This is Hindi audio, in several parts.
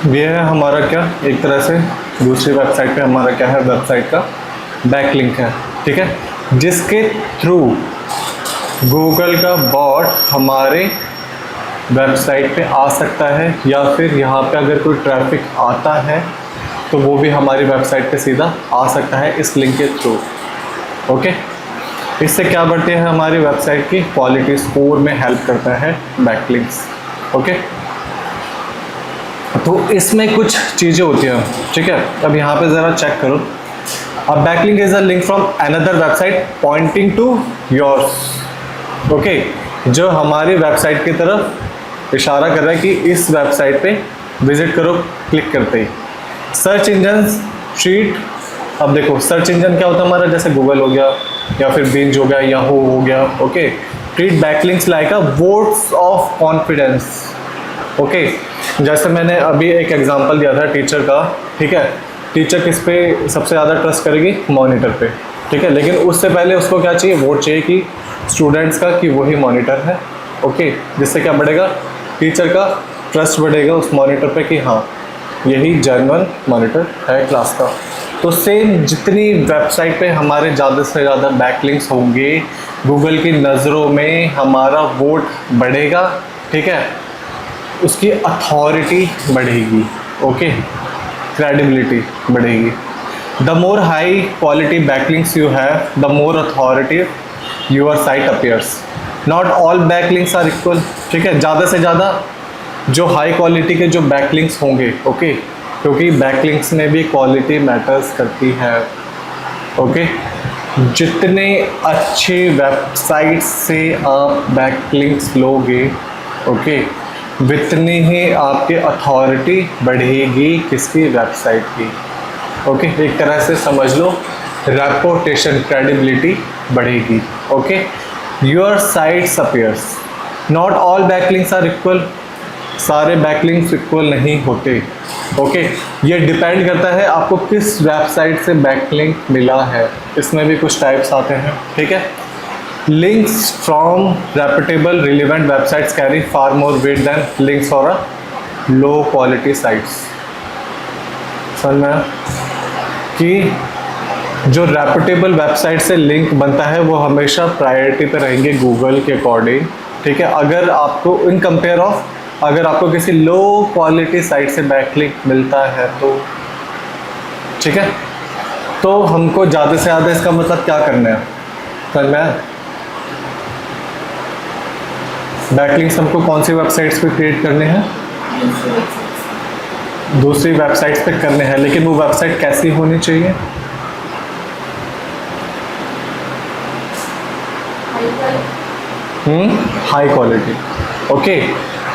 ये है हमारा क्या, एक तरह से दूसरी वेबसाइट पे हमारा क्या है, वेबसाइट का बैकलिंक है, ठीक है, जिसके थ्रू गूगल का बॉट हमारे वेबसाइट पे आ सकता है, या फिर यहाँ पे अगर कोई ट्रैफिक आता है तो वो भी हमारी वेबसाइट पे सीधा आ सकता है इस लिंक के थ्रू। ओके, इससे क्या बढ़ती है, हमारी वेबसाइट की क्वालिटी स्कोर में हेल्प करता है बैकलिंक्स। ओके, तो इसमें कुछ चीज़ें होती हैं, ठीक है। अब यहाँ पे ज़रा चेक करो, अब backlink is a link from another website pointing to yours. Okay, जो हमारी वेबसाइट की तरफ इशारा कर रहा है कि इस वेबसाइट पे विजिट करो क्लिक करते ही। सर्च इंजन शीट, अब देखो सर्च इंजन क्या होता है हमारा, जैसे गूगल हो गया या फिर बिंज हो गया, याहू हो गया। Okay, treat backlinks like a votes of confidence. Okay, जैसे मैंने अभी एक एग्जांपल दिया था टीचर का, ठीक है, टीचर किस पे सबसे ज़्यादा ट्रस्ट करेगी, मॉनिटर पे, ठीक है, लेकिन उससे पहले उसको क्या चाहिए, वोट चाहिए कि स्टूडेंट्स का कि वही मॉनिटर है। ओके, जिससे क्या बढ़ेगा, टीचर का ट्रस्ट बढ़ेगा उस मॉनिटर पे कि हाँ यही जेन्युइन मॉनिटर है क्लास का। तो सेम जितनी वेबसाइट पे हमारे ज़्यादा से ज़्यादा बैकलिंक्स होंगे, गूगल की नज़रों में हमारा वोट बढ़ेगा, ठीक है, उसकी अथॉरिटी बढ़ेगी। ओके, क्रेडिबिलिटी बढ़ेगी। The more high quality backlinks you have, the more authoritative your site appears. Not all backlinks are equal, ठीक है, ज़्यादा से ज़्यादा जो हाई क्वालिटी के जो बैकलिंक्स होंगे, ओके, क्योंकि बैकलिंक्स में भी क्वालिटी मैटर्स करती है। ओके, जितने अच्छे वेबसाइट से आप बैकलिंक्स लोगे, ओके, उतनी ही आपकी अथॉरिटी बढ़ेगी किसकी, वेबसाइट की। ओके, एक तरह से समझ लो रेपुटेशन, क्रेडिबिलिटी बढ़ेगी। Okay, your sites appears, not all backlinks are equal, सारे बैकलिंक्स इक्वल नहीं होते। ओके, ये डिपेंड करता है आपको किस वेबसाइट से बैकलिंक मिला है, इसमें भी कुछ टाइप्स आते हैं, ठीक है। Links from reputable relevant websites carry far more weight than links for a low quality sites. समझ में कि जो रेपुटेबल वेबसाइट से लिंक बनता है वो हमेशा प्रायोरिटी पे रहेंगे गूगल के अकॉर्डिंग, ठीक है। अगर आपको इन कंपेयर ऑफ, अगर आपको किसी लो क्वालिटी साइट से बैकलिंक मिलता है तो, ठीक है, तो हमको ज़्यादा से ज़्यादा इसका मतलब क्या करना है, समझ में, बैकलिंक्स हमको कौन सी वेबसाइट्स पे क्रिएट करने हैं, दूसरी वेबसाइट्स पे करने हैं, लेकिन वो वेबसाइट कैसी होनी चाहिए, हाई क्वालिटी। ओके,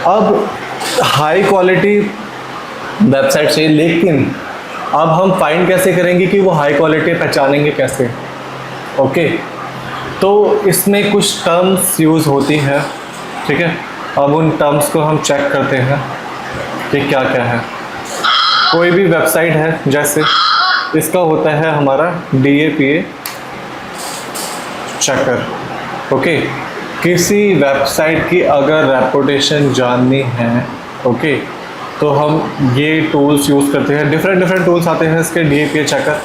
अब हाई क्वालिटी वेबसाइट चाहिए, लेकिन अब हम फाइंड कैसे करेंगे कि वो हाई क्वालिटी, पहचानेंगे कैसे। ओके, तो इसमें कुछ टर्म्स यूज़ होती हैं, ठीक है। अब उन टर्म्स को हम चेक करते हैं कि क्या क्या है। कोई भी वेबसाइट है, जैसे इसका होता है हमारा DAPA चेकर। ओके, किसी वेबसाइट की अगर रेपुटेशन जाननी है, ओके, तो हम ये टूल्स यूज़ करते हैं, डिफरेंट टूल्स आते हैं इसके। DAPA चेकर,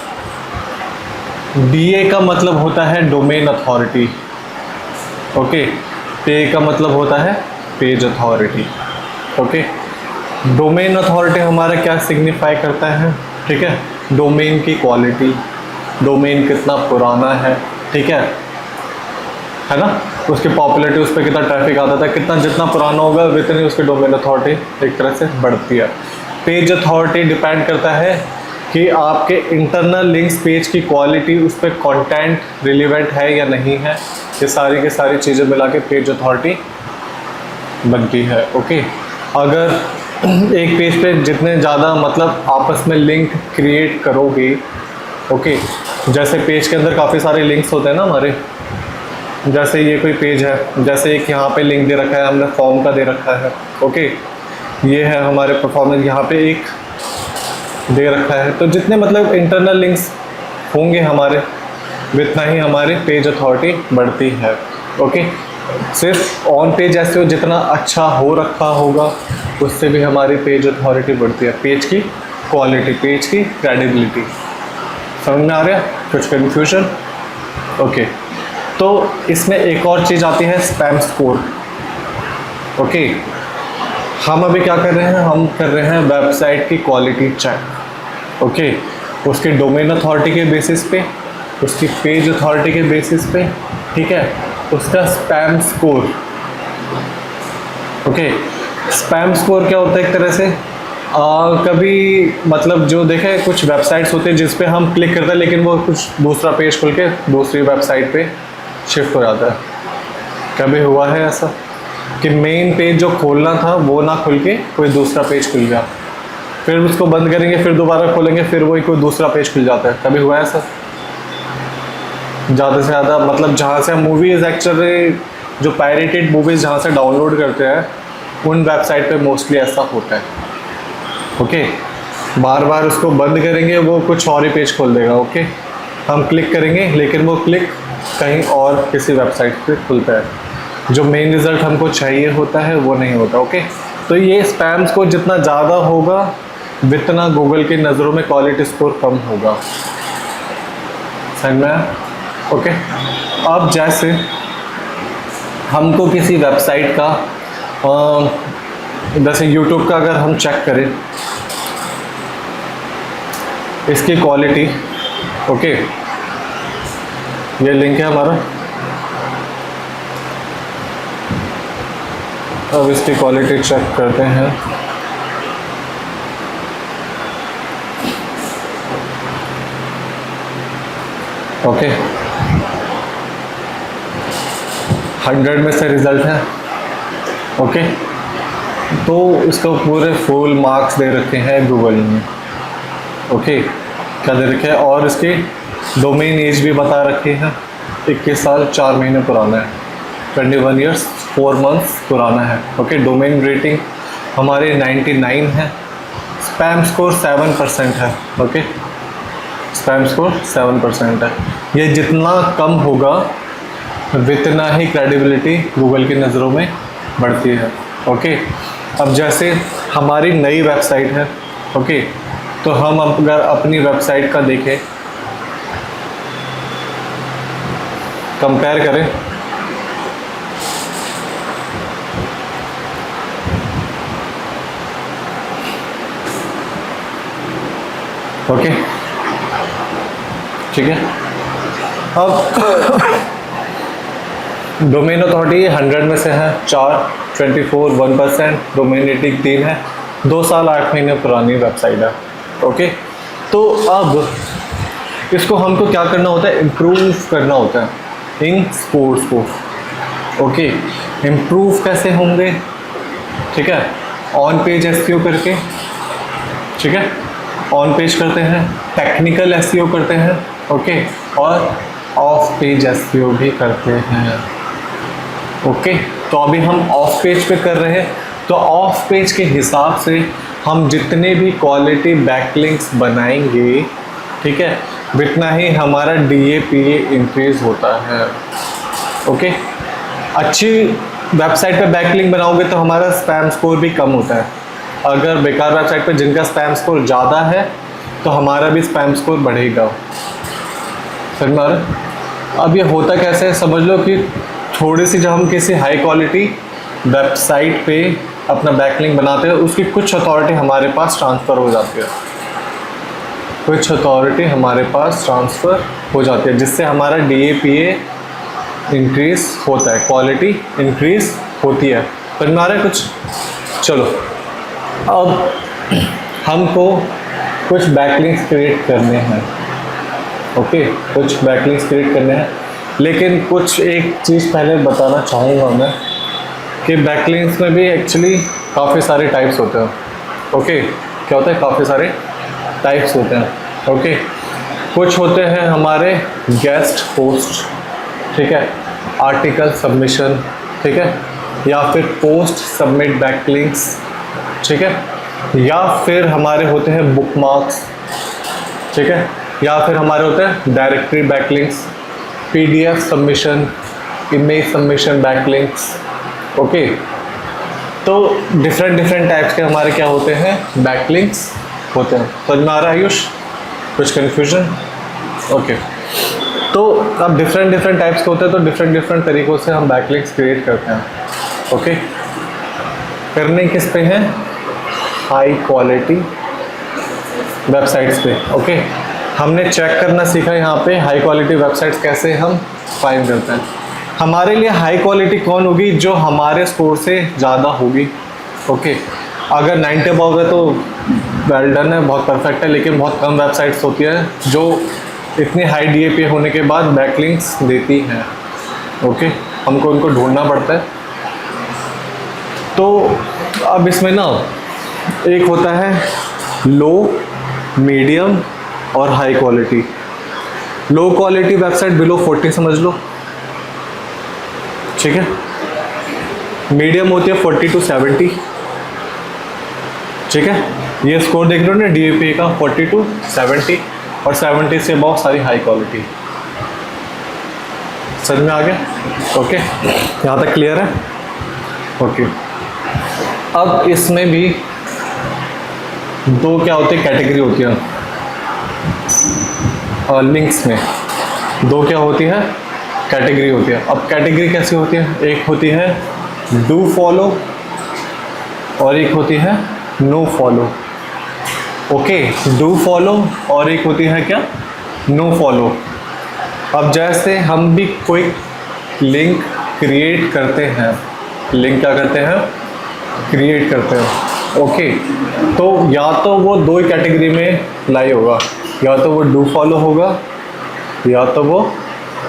DA का मतलब होता है डोमेन अथॉरिटी, ओके, पे का मतलब होता है page authority. Okay, domain authority हमारा क्या सिग्निफाई करता है, ठीक है, डोमेन की क्वालिटी, डोमेन कितना पुराना है, ठीक है ना, उसकी पॉपुलरिटी, उस पर कितना ट्रैफिक आता था, कितना जितना पुराना होगा उतनी उसकी डोमेन अथॉरिटी एक तरह से बढ़ती है। पेज अथॉरिटी डिपेंड करता है कि आपके इंटरनल लिंक्स पेज की क्वालिटी, उस पर कंटेंट रिलेवेंट है या नहीं है, ये सारी की सारी चीज़ें मिला के पेज अथॉरिटी बनती है। ओके, अगर एक पेज पे जितने ज़्यादा मतलब आपस में लिंक क्रिएट करोगे, ओके, जैसे पेज के अंदर काफ़ी सारे लिंक्स होते हैं ना हमारे, जैसे ये कोई पेज है, जैसे एक यहाँ पे लिंक दे रखा है, हमने फॉर्म का दे रखा है, ओके, ये है हमारे परफॉर्मेंस, यहाँ पे एक दे रखा है, तो जितने मतलब इंटरनल लिंक्स होंगे हमारे, उतना ही हमारे पेज अथॉरिटी बढ़ती है। ओके, सिर्फ ऑन पेज एसईओ जितना अच्छा हो रखा होगा उससे भी हमारी पेज अथॉरिटी बढ़ती है, पेज की क्वालिटी, पेज की क्रेडिबिलिटी। समझ में आ रहा है? कुछ कन्फ्यूजन? ओके, तो इसमें एक और चीज़ आती है स्पैम स्कोर। ओके, हम अभी क्या कर रहे हैं, हम कर रहे हैं वेबसाइट की क्वालिटी चेक। ओके, उसके डोमेन अथॉरिटी के बेसिस पे, उसकी पेज अथॉरिटी के बेसिस पे, ठीक है, उसका spam score. Okay, spam score क्या होता है? एक तरह से कभी मतलब जो देखे कुछ वेबसाइट्स होते हैं जिस पे हम क्लिक करते हैं लेकिन वो कुछ दूसरा पेज खुल के दूसरी वेबसाइट पे शिफ्ट हो जाता है। कभी हुआ है ऐसा कि मेन पेज जो खोलना था वो ना खुल के कोई दूसरा पेज खुल गया, फिर उसको बंद करेंगे, फिर दोबारा खोलेंगे, फिर वही कोई दूसरा पेज खुल जाता है? कभी हुआ है ऐसा? ज़्यादा से ज़्यादा मतलब जहाँ से हम मूवीज़ एक्चुअली जो पायरेटेड मूवीज़ जहाँ से डाउनलोड करते हैं उन वेबसाइट पे मोस्टली ऐसा होता है। ओके, बार बार उसको बंद करेंगे वो कुछ और ही पेज खोल देगा। ओके, हम क्लिक करेंगे लेकिन वो क्लिक कहीं और किसी वेबसाइट पे खुलता है, जो मेन रिज़ल्ट हमको चाहिए होता है वो नहीं होता। ओके, तो ये स्पैम्स को जितना ज़्यादा होगा उतना गूगल की नज़रों में क्वालिटी स्कोर कम होगा। समझ में आया? ओके, अब जैसे हमको किसी वेबसाइट का जैसे यूट्यूब का अगर हम चेक करें इसकी क्वालिटी, ओके, ये लिंक है हमारा, अब इसकी क्वालिटी चेक करते हैं। ओके, 100 में से रिज़ल्ट है। ओके, तो इसको पूरे फुल मार्क्स दे रखे हैं गूगल ने। ओके, क्या दे रखे हैं? और इसकी डोमेन एज भी बता रखी है, 21 साल 4 महीने पुराना है, 21 ईयर्स 4 मंथ्स पुराना है। ओके, डोमेन रेटिंग हमारे 99 है, स्पैम स्कोर 7% है। ओके, स्पैम स्कोर 7% है। ये जितना कम होगा उतना ही क्रेडिबिलिटी गूगल की नज़रों में बढ़ती है। ओके, अब जैसे हमारी नई वेबसाइट है, ओके, तो हम अगर अपनी वेबसाइट का देखें, कंपेयर करें, ओके, ठीक है। अब डोमेन अथॉरिटी 100 में से है 4, 24 1%, डोमेन रेटिंग 3 है, 2 साल 8 महीने पुरानी वेबसाइट है। ओके, तो अब इसको हमको क्या करना होता है? इम्प्रूव करना होता है इन स्कोर्स को। ओके, इम्प्रूव कैसे होंगे? ठीक है, ऑन पेज एसईओ करके, ठीक है, ऑन पेज करते हैं, टेक्निकल एसईओ करते हैं, ओके, और ऑफ पेज एसईओ भी करते हैं। ओके, तो अभी हम ऑफ पेज पे कर रहे हैं, तो ऑफ पेज के हिसाब से हम जितने भी क्वालिटी बैकलिंक्स बनाएंगे, ठीक है, उतना ही हमारा DAPA इंक्रीज होता है। ओके, अच्छी वेबसाइट पे बैकलिंक बनाओगे तो हमारा स्पैम स्कोर भी कम होता है। अगर बेकार वेबसाइट पे जिनका स्पैम स्कोर ज़्यादा है तो हमारा भी स्पैम स्कोर बढ़ेगा। समझ में आ रहा है? अब ये होता कैसे है, समझ लो कि थोड़ी सी जब हम किसी हाई क्वालिटी वेबसाइट पे अपना बैकलिंक बनाते हैं उसकी कुछ अथॉरिटी हमारे पास ट्रांसफ़र हो जाती है, कुछ अथॉरिटी हमारे पास ट्रांसफ़र हो जाती है, जिससे हमारा DAPA इंक्रीज़ होता है, क्वालिटी इंक्रीज़ होती है। समझ में आ रहा है कुछ? चलो, अब हमको कुछ बैकलिंक्स क्रिएट करने हैं। ओके, कुछ बैकलिंक्स क्रिएट करने हैं, लेकिन कुछ एक चीज़ पहले बताना चाहूँगा मैं कि बैकलिंक्स में भी एक्चुअली काफ़ी सारे टाइप्स होते हैं। ओके, क्या होता है? काफ़ी सारे टाइप्स होते हैं। ओके, कुछ होते हैं हमारे गेस्ट पोस्ट, ठीक है, आर्टिकल सबमिशन, ठीक है, या फिर पोस्ट सबमिट बैकलिंक्स, ठीक है, या फिर हमारे होते हैं बुकमार्क्स, ठीक है, या फिर हमारे होते हैं directory backlinks, PDF submission, image submission, backlinks. Okay, तो डिफरेंट टाइप्स के हमारे क्या होते हैं, बैकलिंक्स होते हैं। समझ में आ रहा है आयुष, कुछ कन्फ्यूजन? ओके, तो अब डिफरेंट टाइप्स के होते हैं, तो डिफरेंट तरीक़ों से हम बैकलिंक्स क्रिएट करते हैं। ओके, करने किस पे हैं, हाई क्वालिटी वेबसाइट्स पे। ओके, हमने चेक करना सीखा यहाँ पे हाई क्वालिटी वेबसाइट्स कैसे हम फाइंड करते हैं। हमारे लिए हाई क्वालिटी कौन होगी, जो हमारे स्कोर से ज़्यादा होगी। ओके, अगर 90 अबव है तो वेल डन है, बहुत परफेक्ट है। लेकिन बहुत कम वेबसाइट्स होती है जो इतनी हाई DAP होने के बाद बैकलिंक्स देती हैं। ओके, हमको उनको ढूंढना पड़ता है। तो अब इसमें ना एक होता है लो, मीडियम और high quality. Low quality website below 40 समझ लो, ठीक है। मीडियम होती है 40 to 70, ठीक है। ये स्कोर देख रहे हो ना DAP का, 40 to 70, और 70 से अबव सारी हाई क्वालिटी। समझ में आ गया? ओके, यहाँ तक क्लियर है? ओके, अब इसमें भी दो क्या होती है, कैटेगरी होती है। और लिंक्स में दो क्या होती है, कैटेगरी होती है। अब कैटेगरी कैसी होती है, एक होती है डू फॉलो और एक होती है no follow. Okay, do follow और एक होती है क्या, नो फॉलो। अब जैसे हम भी कोई लिंक क्रिएट करते हैं, लिंक क्या करते हैं, क्रिएट करते हैं। ओके, तो या तो वो दो ही कैटेगरी में लाई होगा, या तो वो डू फॉलो होगा या तो वो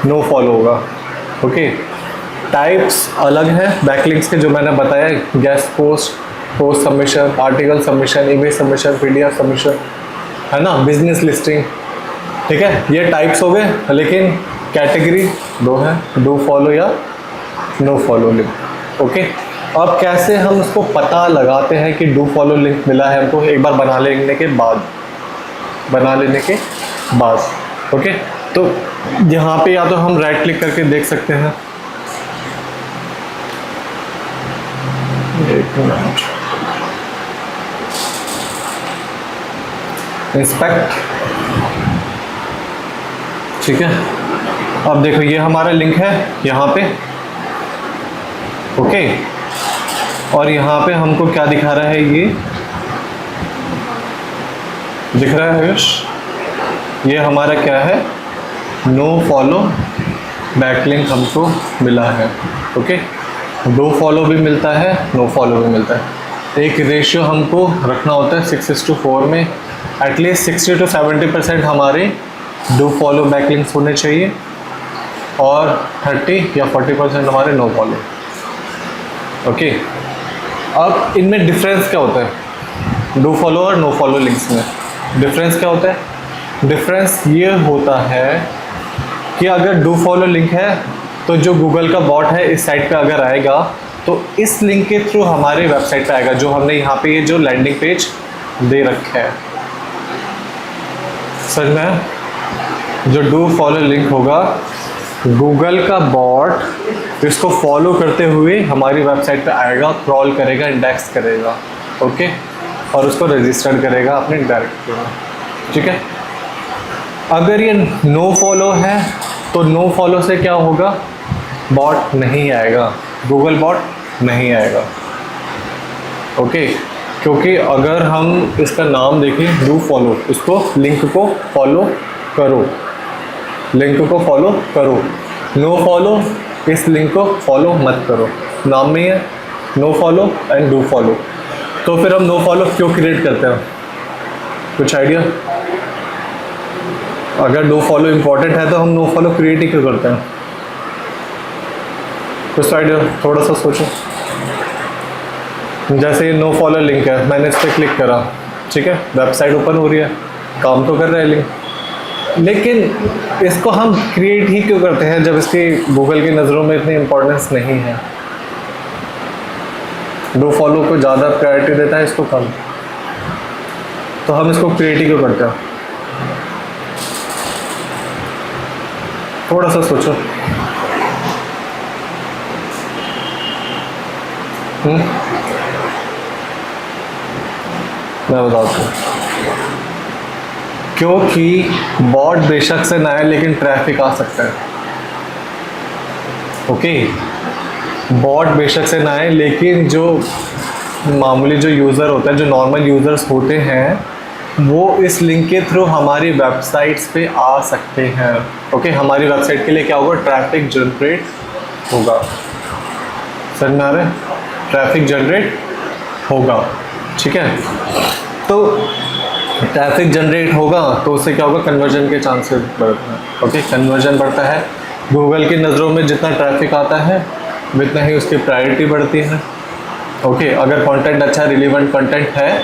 नो फॉलो होगा। ओके, टाइप्स अलग हैं बैकलिंक्स के, जो मैंने बताया, guest post, post submission, article submission, image submission, PDF submission, है ना, बिजनेस लिस्टिंग। ठीक है, ये टाइप्स हो गए, लेकिन कैटेगरी दो है, डू फॉलो या नो फॉलो लिंक। ओके, अब कैसे हम उसको पता लगाते हैं कि डू फॉलो लिंक मिला है हमको, एक बार बना लेने के बाद, ओके। तो यहाँ पे या तो हम राइट क्लिक करके देख सकते हैं, एक मिनट, इंस्पेक्ट, ठीक है। अब देखो ये हमारा लिंक है यहाँ पे, ओके, और यहाँ पे हमको क्या दिखा रहा है, ये दिख रहा है यश, ये हमारा क्या है, नो फॉलो बैकलिंक हमको मिला है। ओके, डू फॉलो भी मिलता है, नो फॉलो भी मिलता है। एक रेशियो हमको रखना होता है 6:4 में, एटलीस्ट 60 to 70% हमारे डू फॉलो बैकलिंक्स होने चाहिए और 30 या 40% हमारे नो फॉलो। ओके, अब इनमें डिफरेंस क्या होता है, डू फॉलो और नो फॉलो लिंक्स में डिफरेंस क्या होता है? डिफरेंस ये होता है कि अगर डू फॉलो लिंक है तो जो गूगल का बॉट है इस साइट पे अगर आएगा तो इस लिंक के थ्रू हमारे वेबसाइट पे आएगा, जो हमने यहाँ पे ये जो लैंडिंग पेज दे रखा है। समझ में? जो डू फॉलो लिंक होगा, गूगल का बॉट इसको फॉलो करते हुए हमारी वेबसाइट पे आएगा, क्रॉल करेगा, इंडेक्स करेगा, ओके, और उसको रजिस्टर करेगा अपने डायरेक्टरी में। ठीक है, अगर ये नो फॉलो है तो नो फॉलो से क्या होगा, बॉट नहीं आएगा, गूगल बॉट नहीं आएगा। ओके, क्योंकि अगर हम इसका नाम देखें डू फॉलो, इसको लिंक को फॉलो करो, लिंक को फॉलो करो, नो फॉलो इस लिंक को फॉलो मत करो, नाम में है no follow and do follow. तो फिर हम नो फॉलो क्यों क्रिएट करते हैं, कुछ आइडिया? अगर डू फॉलो इम्पोर्टेंट है तो हम नो फॉलो क्रिएट ही क्यों करते हैं, कुछ आइडिया? थोड़ा सा सोचो। जैसे नो फॉलो लिंक है, मैंने इस पर क्लिक करा, ठीक है, वेबसाइट ओपन हो रही है, काम तो कर रहा है लिंक, लेकिन इसको हम क्रिएट ही क्यों करते हैं जब इसकी गूगल की नज़रों में इतनी इम्पोर्टेंस नहीं है? डू फॉलो को ज़्यादा प्रायोरिटी देता है, इसको कम, तो हम इसको क्रिएट ही क्यों करते हैं? थोड़ा सा सोचो। मैं बताता हूँ, क्योंकि बॉट बेशक से ना आए लेकिन ट्रैफिक आ सकता है। ओके, बॉट बेशक से ना आए लेकिन जो मामूली जो यूज़र होता है, जो नॉर्मल यूज़र्स होते हैं, वो इस लिंक के थ्रू हमारी वेबसाइट्स पे आ सकते हैं। ओके, हमारी वेबसाइट के लिए क्या होगा, ट्रैफिक जनरेट होगा। समझ में आ रहा है, ट्रैफिक जनरेट होगा। ठीक है, तो ट्रैफिक जनरेट होगा तो उससे क्या होगा, कन्वर्जन के चांसेस बढ़ते हैं। ओके, कन्वर्जन बढ़ता है, गूगल की नज़रों में जितना ट्रैफिक आता है उतना ही उसकी प्रायोरिटी बढ़ती है। ओके, अगर कंटेंट अच्छा रिलेवेंट कंटेंट है,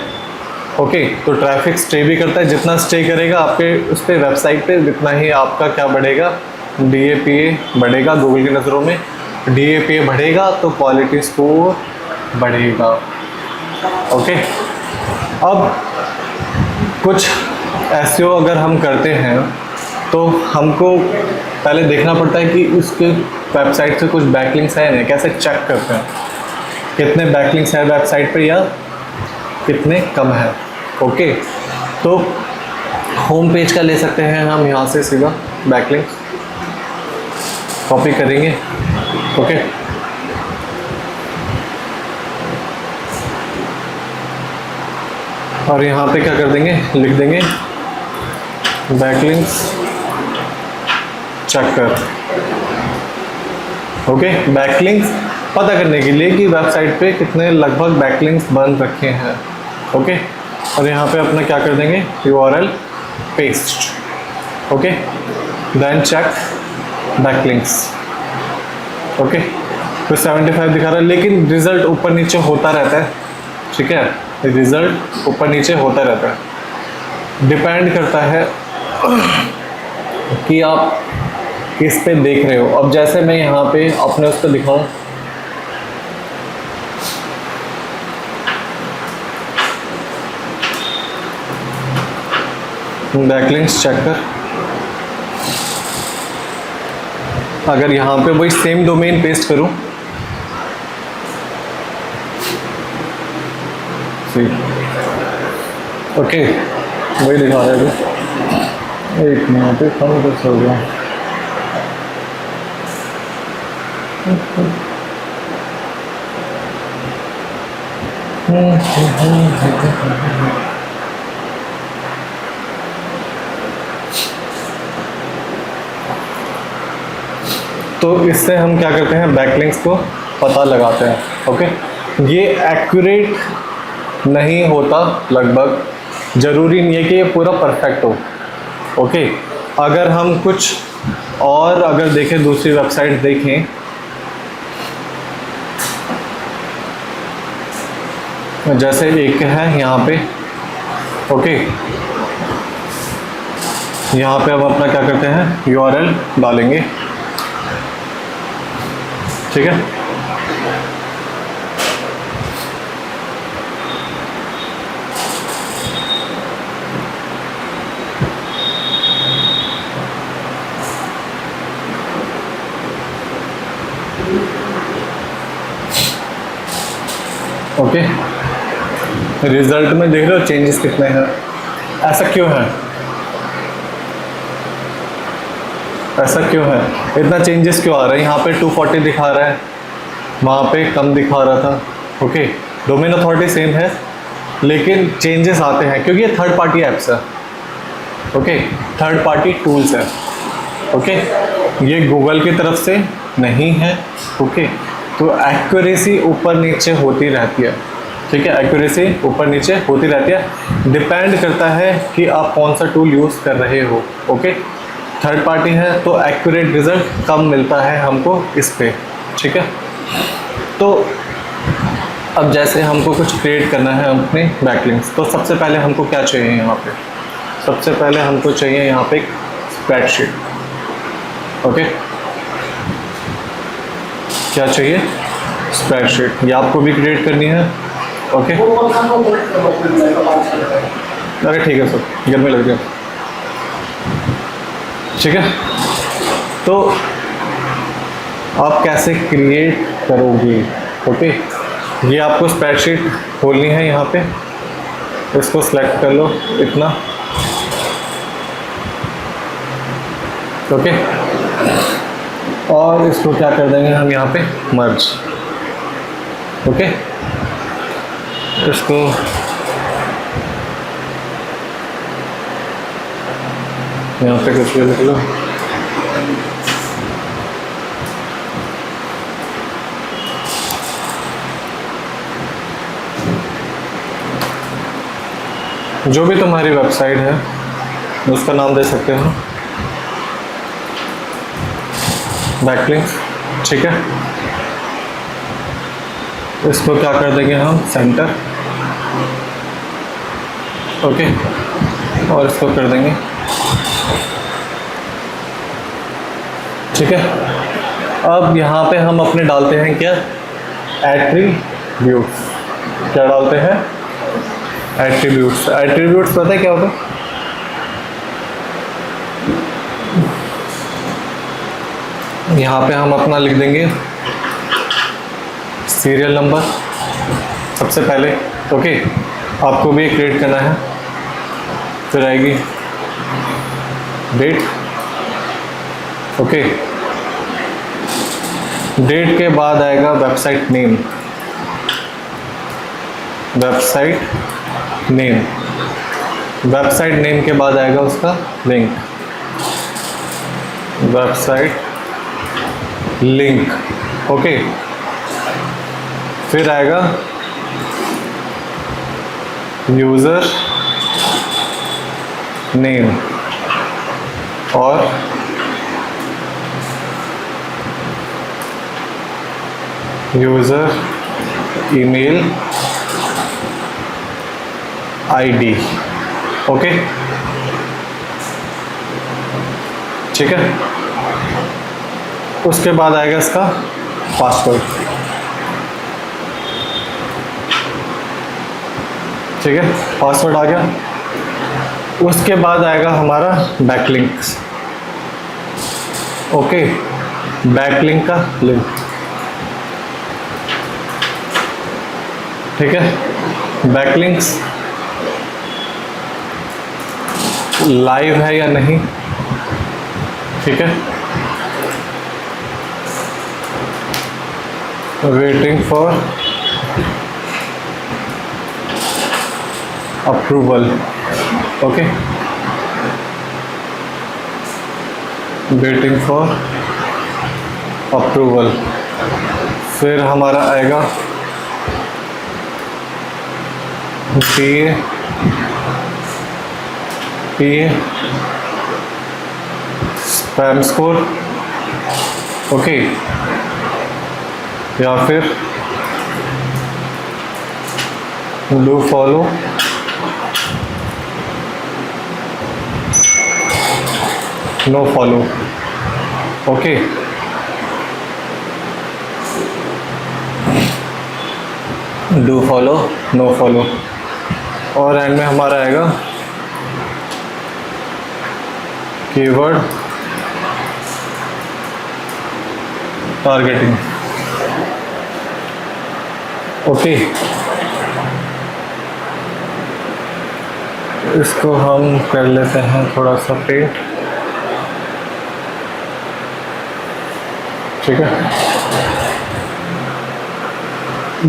ओके, तो ट्रैफिक स्टे भी करता है, जितना स्टे करेगा आपके उस पर वेबसाइट पे उतना ही आपका क्या बढ़ेगा, DAPA बढ़ेगा गूगल की नज़रों में। DAPA बढ़ेगा तो क्वालिटी स्कोर बढ़ेगा। ओके, अब कुछ SEO अगर हम करते हैं तो हमको पहले देखना पड़ता है कि उसके वेबसाइट से कुछ बैकलिंक्स है नहीं। कैसे चेक करते हैं, कितने बैकलिंक्स है वेबसाइट पे या कितने कम है। ओके, तो होम पेज का ले सकते हैं हम यहाँ से सीधा बैकलिंक्स कॉपी करेंगे। ओके, और यहाँ पे क्या कर देंगे, लिख देंगे बैकलिंक्स चेक कर। ओके, बैकलिंक्स पता करने के लिए कि वेबसाइट पे कितने लगभग बैकलिंक्स बन रखे हैं। ओके, और यहाँ पे अपना क्या कर देंगे, URL paste. Okay, then check backlinks. Okay, तो 75 दिखा रहा है लेकिन रिजल्ट ऊपर नीचे होता रहता है। ठीक है, रिजल्ट ऊपर नीचे होता रहता है, डिपेंड करता है कि आप किस पे देख रहे हो। अब जैसे मैं यहाँ पे अपने उस पर दिखाऊँ, बैकलिंक्स चेक कर, अगर यहाँ पे वही सेम डोमेन पेस्ट करूँ, ओके, वही दिखा रहा है। एक मिनट पे कम कुछ हो गया। तो इससे हम क्या करते हैं, बैकलिंक्स को पता लगाते हैं। ओके, ये एक्यूरेट नहीं होता, लगभग ज़रूरी नहीं है कि ये पूरा परफेक्ट हो। ओके, अगर हम कुछ और अगर देखें, दूसरी वेबसाइट देखें, जैसे एक है यहाँ पे। ओके, यहाँ पे हम अपना क्या करते हैं, URL डालेंगे। ठीक है, ओके, रिजल्ट में देख रहे हो चेंजेस कितने हैं। ऐसा क्यों है, ऐसा क्यों है, इतना चेंजेस क्यों आ रहा है। यहाँ पे 240 दिखा रहा है, वहाँ पे कम दिखा रहा था। ओके, डोमेन अथॉरिटी सेम है लेकिन चेंजेस आते हैं क्योंकि ये थर्ड पार्टी ऐप्स है। ओके, थर्ड पार्टी टूल्स है। ओके, ये गूगल की तरफ से नहीं है। ओके, तो एक्यूरेसी ऊपर नीचे होती रहती है। ठीक है, एक्यूरेसी ऊपर नीचे होती रहती है, डिपेंड करता है कि आप कौन सा टूल यूज़ कर रहे हो। ओके, थर्ड पार्टी है तो एक्यूरेट रिजल्ट कम मिलता है हमको इस पे। ठीक है, तो अब जैसे हमको कुछ क्रिएट करना है अपने बैकलिंक्स, तो सबसे पहले हमको क्या चाहिए यहाँ पे, सबसे पहले हमको चाहिए यहाँ पे एक स्प्रेडशीट। ओके, क्या चाहिए, स्प्रेडशीट। ये आपको भी क्रिएट करनी है। ओके, अरे ठीक है सर, घर में लग गया। ठीक है, तो आप कैसे क्रिएट करोगे। ओके, ये आपको स्प्रेडशीट खोलनी है, यहाँ पे इसको सिलेक्ट कर लो इतना, ओके। और इसको क्या कर देंगे हम यहाँ पे मर्ज, ओके। इसको यहाँ पे कुछ भी लिख लो, जो भी तुम्हारी वेबसाइट है उसका नाम दे सकते हो, बैकलिंक, ठीक है। इसको क्या कर देंगे हम सेंटर, ओके। और इसको कर देंगे, ठीक है। अब यहाँ पे हम अपने डालते हैं क्या, एट्रीब्यूट्स। क्या डालते हैं, एट्रीब्यूट्स। एट्रीब्यूट्स पता है क्या होता है, यहाँ पे हम अपना लिख देंगे सीरियल नंबर सबसे पहले, ओके। आपको भी क्रिएट करना है। फिर आएगी डेट, ओके। डेट के बाद आएगा website name, website name. Website name के बाद आएगा उसका लिंक, वेबसाइट लिंक, ओके। फिर आएगा यूज़र नेम और यूज़र ईमेल आईडी, ओके, ठीक है। उसके बाद आएगा इसका पासवर्ड, ठीक है। पासवर्ड आ गया। उसके बाद आएगा हमारा बैकलिंक्स, ओके। बैकलिंक का लिंक, ठीक है। बैकलिंक्स लाइव है या नहीं, ठीक है। Waiting for approval, okay. Waiting for approval. फिर हमारा आएगा पी स्पैम स्कोर, ओके। या फिर do follow, no follow, okay. Do follow, no follow. और एंड में हमारा आएगा कीवर्ड टारगेटिंग, ओके। इसको हम कर लेते हैं थोड़ा सा पेंट, ठीक है।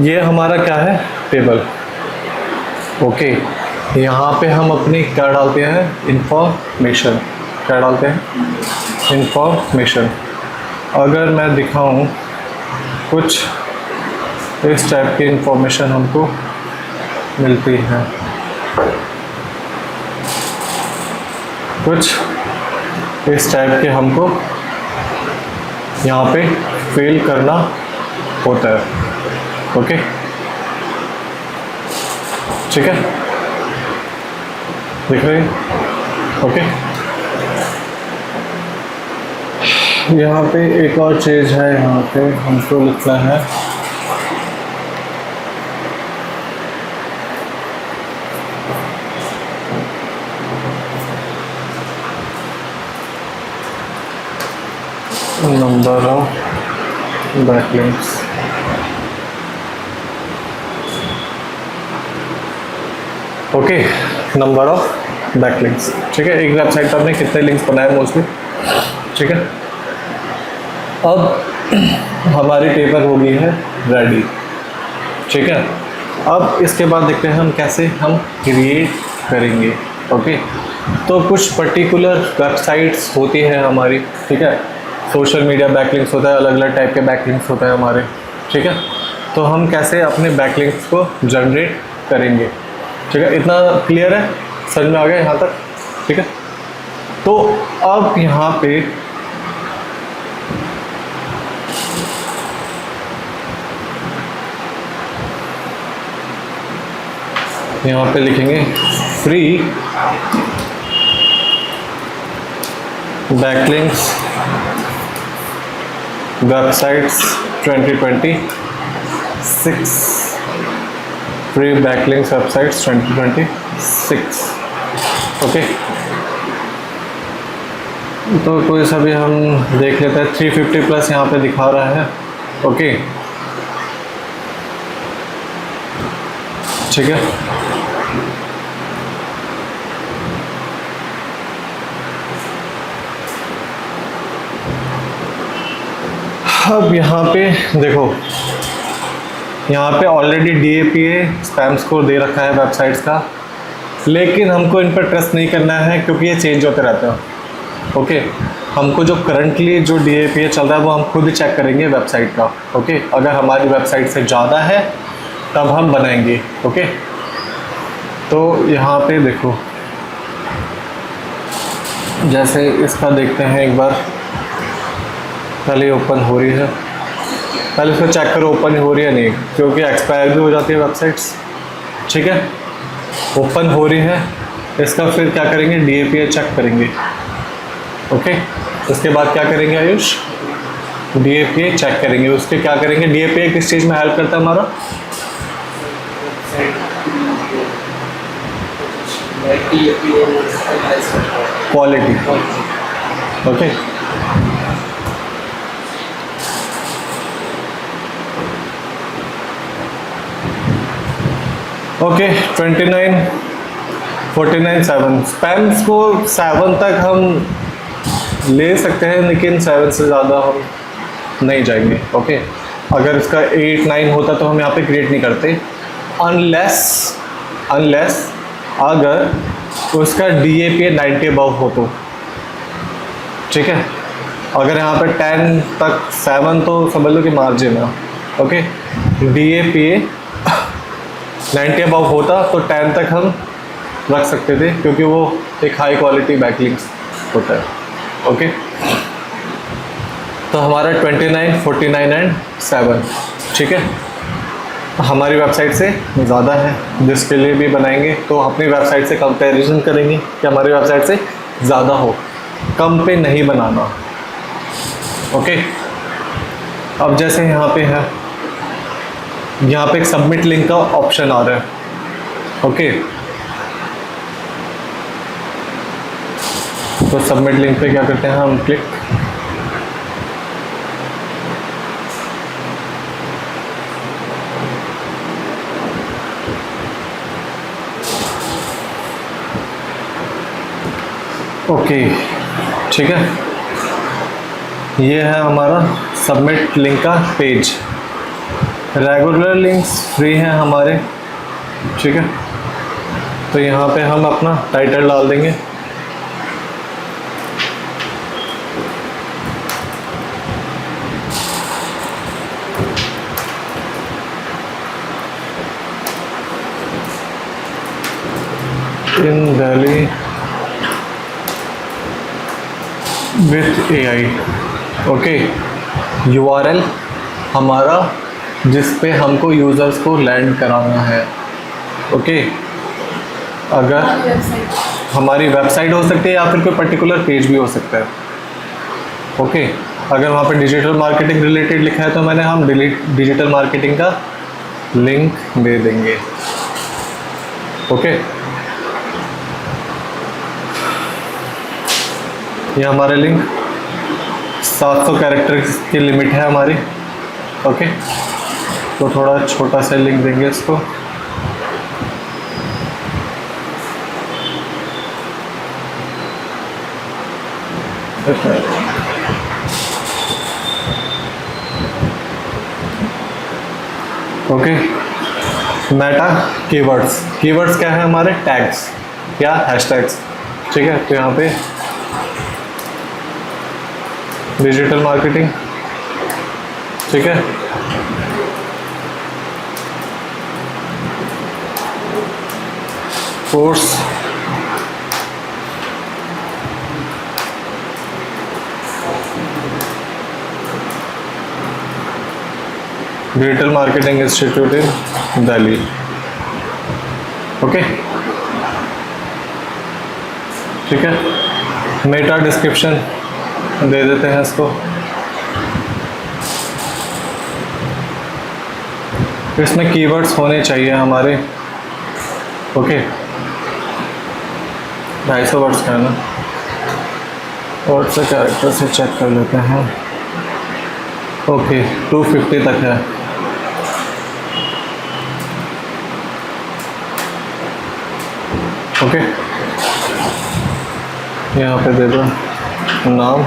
ये हमारा क्या है, टेबल, ओके। यहाँ पे हम अपनी क्या डालते हैं, इंफॉर्मेशन। क्या डालते हैं, इंफॉर्मेशन। अगर मैं दिखाऊं कुछ इस टाइप की इंफॉर्मेशन हमको मिलती है, कुछ इस टाइप के हमको यहाँ पे फिल करना होता है, ओके, ठीक है। दिख रही है, ओके। यहाँ पे एक और चीज़ है, यहाँ पे हमको लिखना है number of backlinks, okay, number of backlinks, ठीक है। एक वेबसाइट पर आपने कितने लिंक्स बनाए मोस्टली, ठीक है। अब हमारी टेबल हो गई है रेडी, ठीक है। अब इसके बाद देखते हैं हम कैसे हम क्रिएट करेंगे। ओके, तो कुछ पर्टिकुलर वेबसाइट्स होती हैं हमारी, ठीक है। सोशल मीडिया बैकलिंक्स होता है, अलग अलग टाइप के बैकलिंक्स होते हैं हमारे, ठीक है। तो हम कैसे अपने बैकलिंक्स को जनरेट करेंगे, ठीक है। इतना क्लियर है, समझ में आ गया यहाँ तक, ठीक है। तो अब यहाँ पे लिखेंगे free backlinks websites 2026, free backlinks websites 2026। Okay, तो कोई सा भी हम देख लेते हैं। 350 प्लस यहाँ पे दिखा रहा है। ओके, ठीक है। अब यहाँ पे देखो, यहाँ पे ऑलरेडी DAPA स्पैम स्कोर दे रखा है वेबसाइट्स का, लेकिन हमको इन पर ट्रस्ट नहीं करना है क्योंकि ये चेंज होते रहते हैं। ओके, हमको जो करंटली जो DAPA चल रहा है वो हम खुद ही चेक करेंगे वेबसाइट का। ओके, अगर हमारी वेबसाइट से ज़्यादा है तब हम बनाएंगे। ओके, तो यहाँ पे देखो, जैसे इसका देखते हैं एक बार, पहले ओपन हो रही है, पहले इसको चेक करो ओपन हो रही है नहीं, क्योंकि एक्सपायर भी हो जाती है वेबसाइट्स, ठीक है। ओपन हो रही है, इसका फिर क्या करेंगे, DAPA चेक करेंगे। ओके, उसके बाद क्या करेंगे आयुष, DAPA चेक करेंगे। उसके क्या करेंगे, DAPA किस चीज़ में हेल्प करता है हमारा, क्वालिटी। ओके, ओके, 29, 49, 7 स्पैम्स को 7 तक हम ले सकते हैं, लेकिन 7 से ज़्यादा हम नहीं जाएंगे। ओके, अगर इसका 8, 9 होता तो हम यहाँ पे क्रिएट नहीं करते, अनलेस अगर उसका DAPA 90 अबव हो तो, ठीक है। अगर यहाँ पे 10 तक 7 तो समझ लो कि मार्जिन है। ओके, DAPA 90 अबव होता तो 10 तक हम रख सकते थे, क्योंकि वो एक हाई क्वालिटी बैकलिंक्स होता है। ओके, तो हमारा 29, 49 एंड 7, ठीक है, हमारी वेबसाइट से ज़्यादा है, जिसके लिए भी बनाएंगे तो अपनी वेबसाइट से कंपैरिजन करेंगे कि हमारी वेबसाइट से ज़्यादा हो, कम पे नहीं बनाना। ओके, अब जैसे यहाँ पे है, यहाँ पे एक सबमिट लिंक का ऑप्शन आ रहा है। ओके, तो सबमिट लिंक पे क्या करते हैं हम, क्लिक। ओके, ठीक है, ये है हमारा सबमिट लिंक का पेज। रेगुलर लिंक्स फ्री हैं हमारे, ठीक है। तो यहाँ पे हम अपना टाइटल डाल देंगे, in Delhi with AI। Okay, URL हमारा जिस पे हमको यूज़र्स को लैंड कराना है। ओके, अगर हमारी वेबसाइट हो सकती है या फिर कोई पर्टिकुलर पेज भी हो सकता है। ओके, अगर वहाँ पे डिजिटल मार्केटिंग रिलेटेड लिखा है तो हम डिजिटल मार्केटिंग का लिंक दे देंगे। ओके, ये हमारा लिंक 700 कैरेक्टर्स की लिमिट है हमारी। ओके, तो थोड़ा छोटा सा लिंक देंगे इसको। ओके, मेटा कीवर्ड्स, कीवर्ड्स क्या है हमारे? टैग्स या हैशटैग्स, ठीक है। तो यहाँ पे डिजिटल मार्केटिंग, ठीक है, कोर्स, डिजिटल मार्केटिंग इंस्टीट्यूट इन दिल्ली, ओके, ठीक है। मेटा डिस्क्रिप्शन दे देते हैं इसको, इसमें कीवर्ड्स होने चाहिए हमारे, ओके। 250 वर्ड्स का है ना, वर्ड से कैरेक्टर से चेक कर लेते हैं। ओके, 250 तक है। ओके, यहाँ पे दे दो नाम,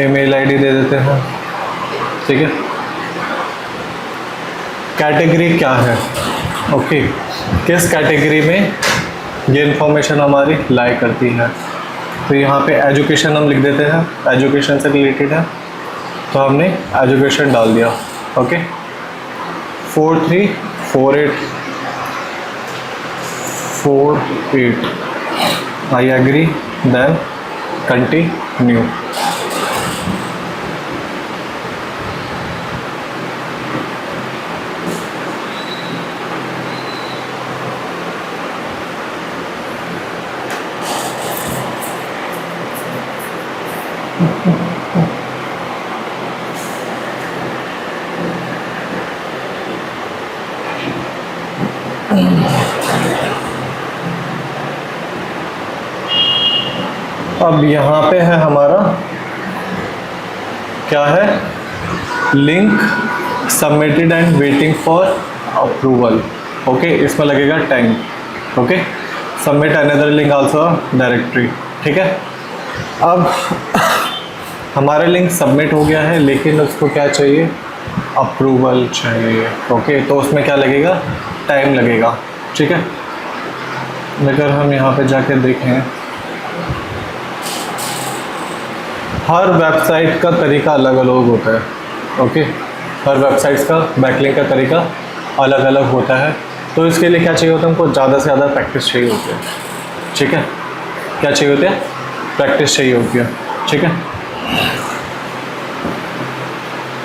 ईमेल आईडी दे देते हैं, ठीक है। कैटेगरी क्या है? ओके, किस कैटेगरी में ये इंफॉर्मेशन हमारी लाई करती है? तो यहाँ पे एजुकेशन हम लिख देते हैं, एजुकेशन से रिलेटेड है तो हमने एजुकेशन डाल दिया, okay. 4348 I agree, then continue. अब यहाँ पे है हमारा क्या है? Link submitted and waiting for approval, okay. इसमें लगेगा time, okay. Submit another link also directory, ठीक है। अब हमारा लिंक सबमिट हो गया है, लेकिन उसको क्या चाहिए? अप्रूवल चाहिए, ओके। तो उसमें क्या लगेगा? टाइम लगेगा, ठीक है। अगर हम यहाँ पे जाके देखें, हर वेबसाइट का तरीका अलग अलग होता है, ओके। हर वेबसाइट्स का बैकलिंक का तरीका अलग अलग होता है, तो इसके लिए क्या चाहिए होता है? हमको ज़्यादा से ज़्यादा प्रैक्टिस चाहिए होती है, ठीक है। क्या चाहिए होती है? प्रैक्टिस चाहिए होती है, ठीक है।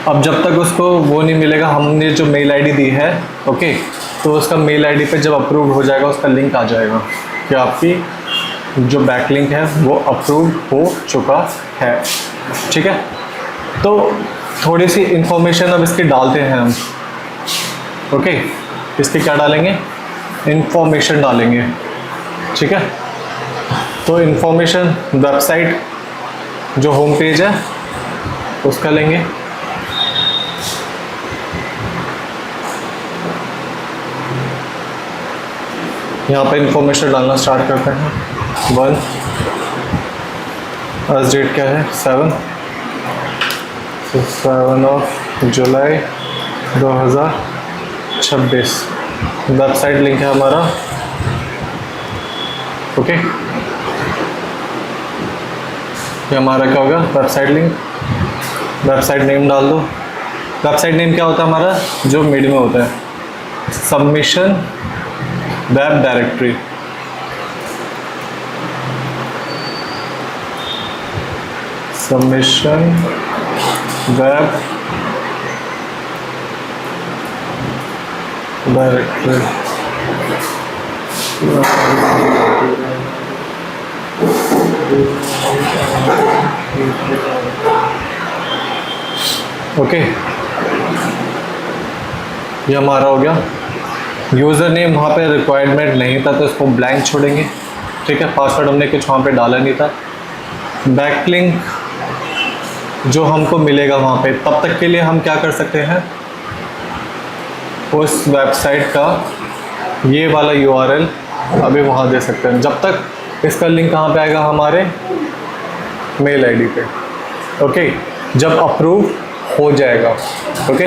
अब जब तक उसको वो नहीं मिलेगा, हमने जो मेल आईडी दी है, ओके, तो उसका मेल आईडी पे जब अप्रूव हो जाएगा उसका लिंक आ जाएगा कि आपकी जो बैकलिंक है वो अप्रूव हो चुका है, ठीक है। तो थोड़ी सी इंफॉर्मेशन अब इसकी डालते हैं हम, ओके। इसकी क्या डालेंगे? इंफॉर्मेशन डालेंगे, ठीक है। तो इंफॉर्मेशन वेबसाइट जो होम पेज है उसका लेंगे, यहाँ पे इंफॉर्मेशन डालना स्टार्ट करते हैं। 1, आज डेट क्या है? 7 जुलाई 2026। वेबसाइट लिंक है हमारा, ओके। ये हमारा क्या होगा? Website link. वेबसाइट नेम डाल दो। वेबसाइट नेम क्या होता है हमारा? जो मिड में होता है, submission web directory, submission web directory, okay. ये हमारा हो गया। यूज़र नेम वहाँ पे रिक्वायरमेंट नहीं था तो इसको ब्लैंक छोड़ेंगे, ठीक है। पासवर्ड हमने कुछ वहाँ पे डाला नहीं था। बैकलिंक जो हमको मिलेगा वहाँ पे, तब तक के लिए हम क्या कर सकते हैं? उस वेबसाइट का ये वाला URL अभी वहाँ दे सकते हैं। जब तक इसका लिंक कहाँ पे आएगा? हमारे मेल आईडी पे। ओके, जब अप्रूव हो जाएगा। ओके,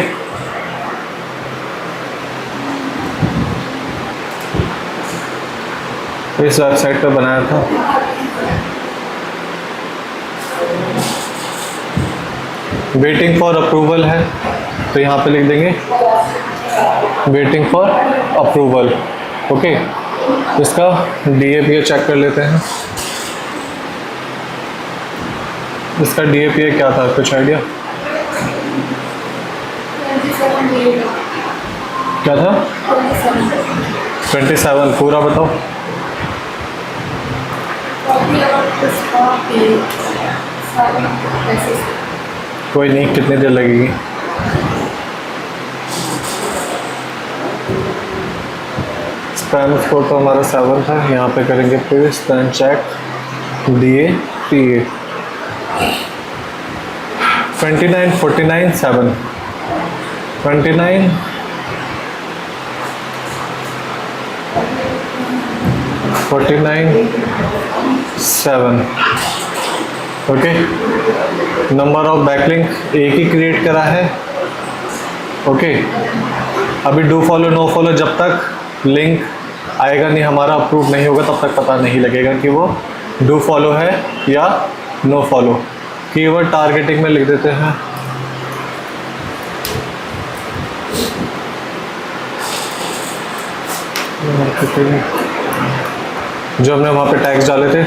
इस वेबसाइट पे बनाया था। वेटिंग फॉर अप्रूवल है, तो यहाँ पे लिख देंगे वेटिंग फॉर अप्रूवल। ओके, इसका DAPA चेक कर लेते हैं। इसका DAPA क्या था, कुछ आइडिया? क्या था? 27। पूरा बताओ। कोई नहीं, कितनी देर लगेगी? स्पैम स्कोर तो हमारा 7 था। यहाँ पे करेंगे फिर spam check DAPA 29 49 7 29 49 7। Okay, number of backlink एक ही क्रिएट करा है। ओके, अभी डू फॉलो नो फॉलो जब तक लिंक आएगा नहीं, हमारा अप्रूव नहीं होगा, तब तक पता नहीं लगेगा कि वो डू फॉलो है या नो फॉलो। कीवर्ड टारगेटिंग में लिख देते हैं जो हमने वहाँ पे टैग्स डाले थे।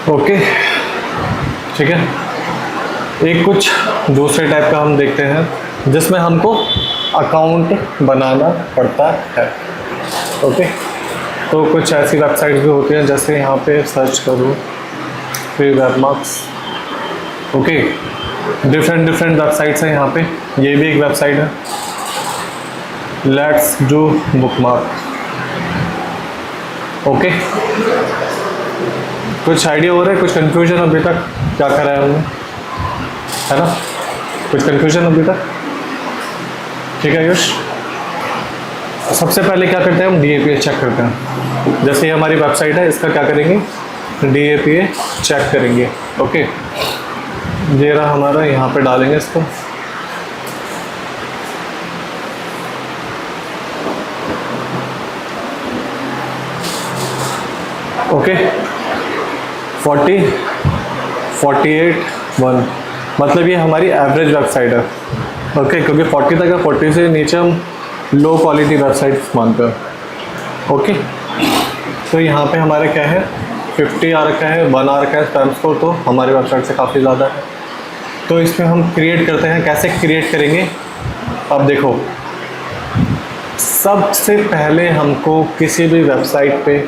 ओके, ठीक है। एक कुछ दूसरे टाइप का हम देखते हैं जिसमें हमको अकाउंट बनाना पड़ता है। ओके, तो कुछ ऐसी वेबसाइट भी होती हैं, जैसे यहाँ पे सर्च करूँ फ्री वेबमार्क्स। ओके, डिफरेंट वेबसाइट्स हैं यहाँ पे। ये भी एक वेबसाइट है, लेट्स डू बुकमार्क। ओके, कुछ आइडिया हो रहा है? कुछ कंफ्यूजन अभी तक? क्या करा है हमने, है ना? कुछ कंफ्यूजन अभी तक? ठीक है यश, सबसे पहले क्या करते हैं हम? DAPA चेक करते हैं। जैसे ये हमारी वेबसाइट है, इसका क्या करेंगे? DAPA चेक करेंगे। ओके, ये रहा हमारा, यहाँ पे डालेंगे इसको। ओके, 40 48 1, मतलब ये हमारी एवरेज वेबसाइट है। ओके, क्योंकि 40 तक है, 40 से नीचे हम लो क्वालिटी वेबसाइट मानते हैं। ओके, तो यहाँ पे हमारे क्या है, 50 आ रखा है, 1 आ रखा है स्पैम स्कोर, तो हमारी वेबसाइट से काफ़ी ज़्यादा है। तो इसमें हम क्रिएट करते हैं। कैसे क्रिएट करेंगे? अब देखो, सबसे पहले हमको किसी भी वेबसाइट पे,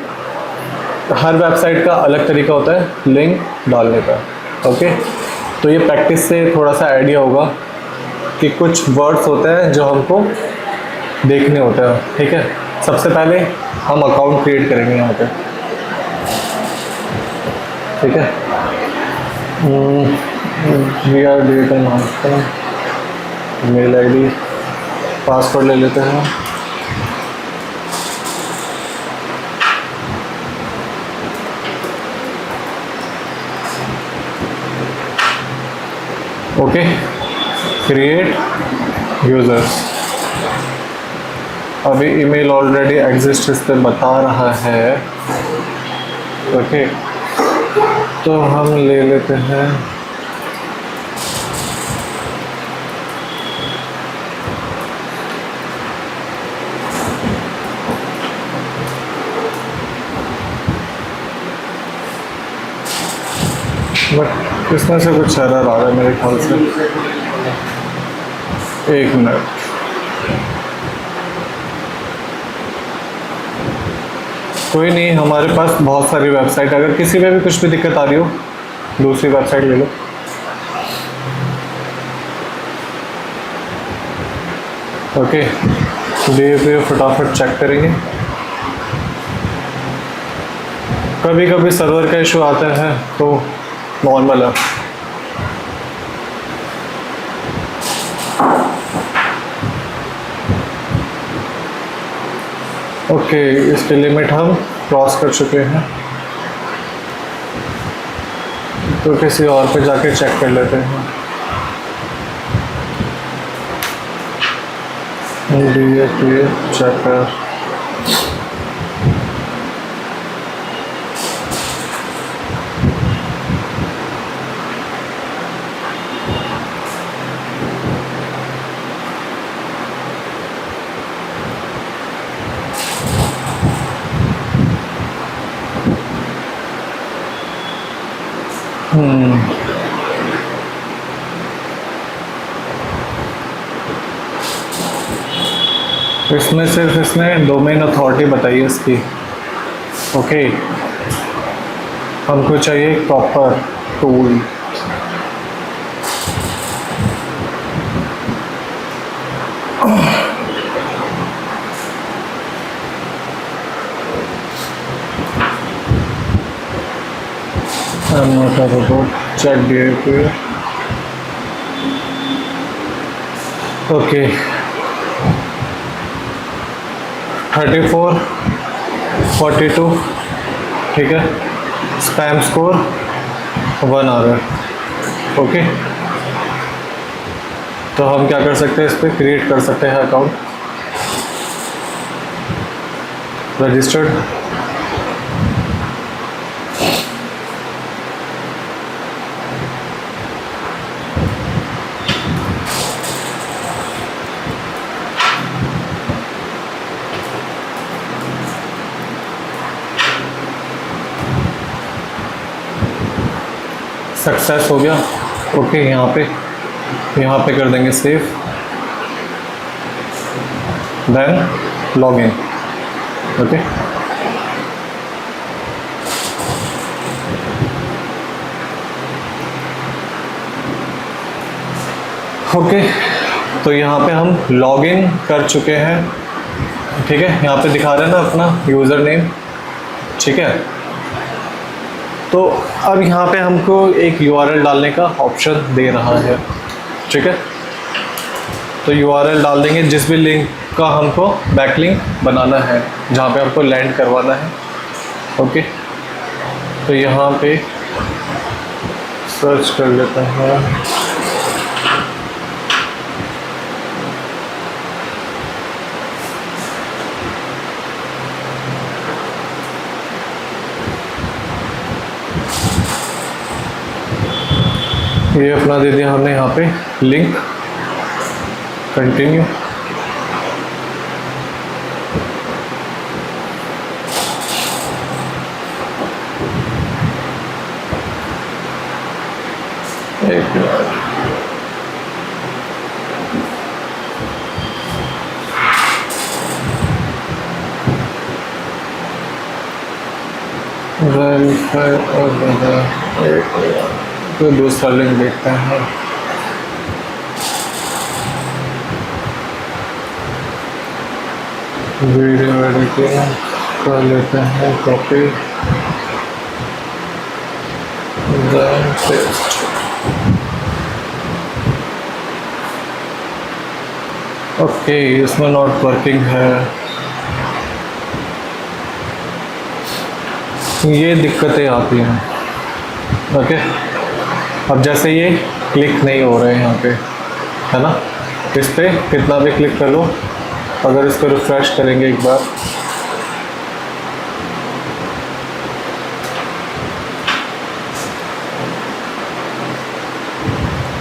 हर वेबसाइट का अलग तरीका होता है लिंक डालने का। ओके, तो ये प्रैक्टिस से थोड़ा सा आइडिया होगा कि कुछ वर्ड्स होते हैं जो हमको देखने होते हैं। ठीक है, सबसे पहले हम अकाउंट क्रिएट करेंगे यहाँ पे। ठीक है, मेल आईडी, पासवर्ड ले लेते हैं। Okay, create users. अभी ईमेल ऑलरेडी एग्जिस्ट इस पर बता रहा है। ओके, तो हम ले लेते हैं बट इसमें से कुछ एरर आ रहा है मेरे ख्याल से। एक मिनट, कोई नहीं, हमारे पास बहुत सारी वेबसाइट, अगर किसी में भी कुछ भी दिक्कत आ रही हो दूसरी वेबसाइट ले लो। ओके, DAPA फटाफट चेक करेंगे। कभी कभी सर्वर का इशू आता है तो नॉर्मल है। ओके, इसकी लिमिट हम क्रॉस कर चुके हैं, तो किसी और पे जाके चेक कर लेते हैं। चेकर इसमें सिर्फ इसने डोमेन अथॉरिटी बताई है इसकी। ओके, हमको चाहिए proper tool. I'm not a robot. Check behavior. Okay. 34, 42, ठीक है। स्पैम स्कोर 1 आ रहा है। ओके, तो हम क्या कर सकते हैं, इस पर क्रिएट कर सकते हैं अकाउंट। रजिस्टर्ड, सक्सेस हो गया। ओके, यहाँ पे कर देंगे save, then log in. Okay, okay, तो यहाँ पे हम लॉग इन कर चुके हैं। ठीक है, यहाँ पे दिखा रहे हैं ना अपना यूज़र नेम। ठीक है, तो अब यहाँ पे हमको एक URL डालने का ऑप्शन दे रहा है। ठीक है, तो URL डाल देंगे जिस भी लिंक का हमको बैकलिंक बनाना है, जहाँ पे हमको लैंड करवाना है। ओके, तो यहाँ पे सर्च कर लेते हैं। ये अपना दे दिया हमने यहाँ पे लिंक, कंटिन्यू। एक वेरीफाई और तो दूसरा लिंक देखते हैं। वीडियो एडिटिंग कर लेते हैं, कॉपी, देन पेस्ट। ओके, इसमें नॉट वर्किंग है, ये दिक्कतें आती हैं। ओके, अब जैसे ये क्लिक नहीं हो रहे हैं यहाँ पे, है ना, इस पर कितना भी क्लिक कर लो, अगर इसको रिफ्रेश करेंगे एक बार,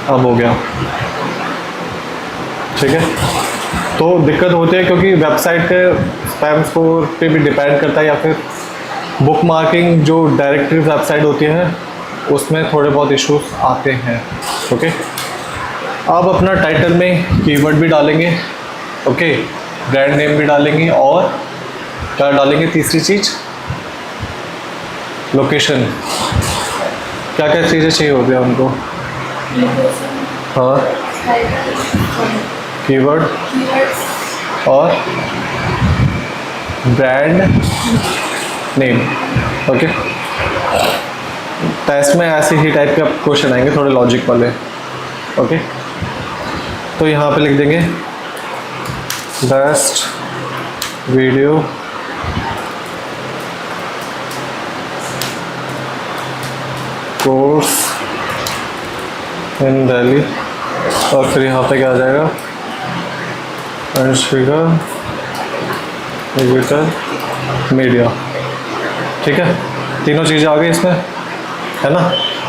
अब हो गया। ठीक है, तो दिक्कत होती है क्योंकि वेबसाइट के स्पैम स्कोर पे भी डिपेंड करता है, या फिर बुक मार्किंग जो डायरेक्टरी वेबसाइट होती है उसमें थोड़े बहुत इश्यूज आते हैं। ओके, अब अपना टाइटल में कीवर्ड भी डालेंगे। ओके, ब्रांड नेम भी डालेंगे, और क्या डालेंगे, तीसरी चीज़ लोकेशन। क्या क्या चीज़ें चाहिए होती है हमको? हाँ, कीवर्ड और ब्रांड नेम। ओके, टेस्ट में ऐसे ही टाइप के क्वेश्चन आएंगे, थोड़े लॉजिक वाले। ओके, तो यहाँ पे लिख देंगे best video course in Delhi, और फिर यहाँ पे क्या आ जाएगा, अंशिका डिजिटल मीडिया। ठीक है, तीनों चीज़ें आ गई इसमें, है ना।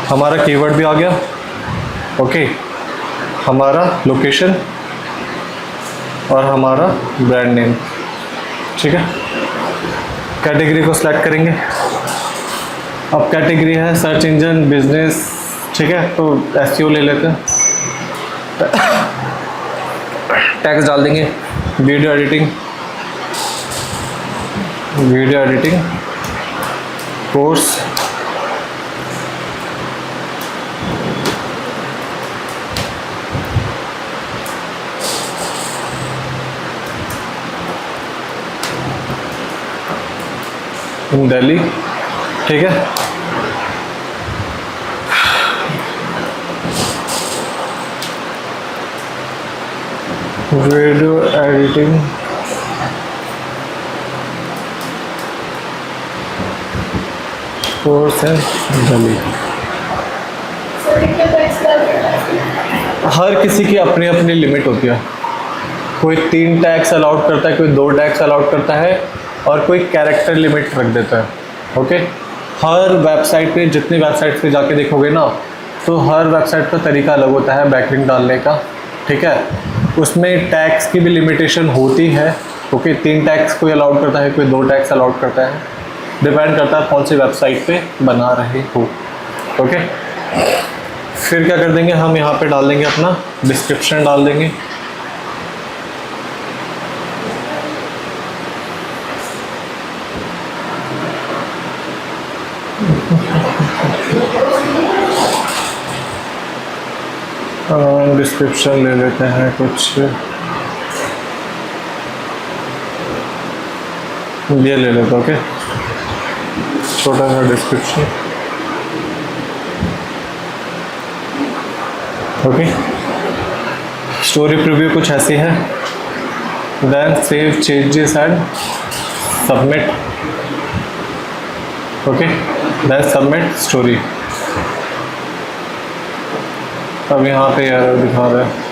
हमारा कीवर्ड भी आ गया। ओके, हमारा लोकेशन और हमारा ब्रांड नेम। ठीक है, कैटेगरी को सिलेक्ट करेंगे। अब कैटेगरी है सर्च इंजन बिजनेस। ठीक है, तो एसईओ ले लेते हैं। टैग्स डाल देंगे वीडियो एडिटिंग कोर्स, इन दिल्ली। ठीक है, वीडियो एडिटिंग कोर्स है दिल्ली। हर किसी की अपनी अपनी लिमिट होती है। कोई 3 टैग्स अलाउड करता है, कोई 2 टैग्स अलाउड करता है, और कोई कैरेक्टर लिमिट रख देता है। ओके, हर वेबसाइट पे, जितनी वेबसाइट पे जाके देखोगे ना, तो हर वेबसाइट का तरीका अलग होता है बैकलिंक डालने का। ठीक है, उसमें टैग्स की भी लिमिटेशन होती है। ओके, 3 टैग्स कोई अलाउड करता है, कोई 2 टैग्स अलाउड करता है, डिपेंड करता है कौन सी वेबसाइट पे बना रहे हो। ओके, फिर क्या कर देंगे, हम यहाँ पे डाल देंगे अपना डिस्क्रिप्शन डाल देंगे। डिस्क्रिप्शन ले लेते हैं कुछ, ये ले लेते। ओके, छोटा सा डिस्क्रिप्शन। ओके, स्टोरी प्रीव्यू कुछ ऐसी है। Then save changes and submit. Okay, then submit story. अब यहाँ पे एरर दिखा रहा है।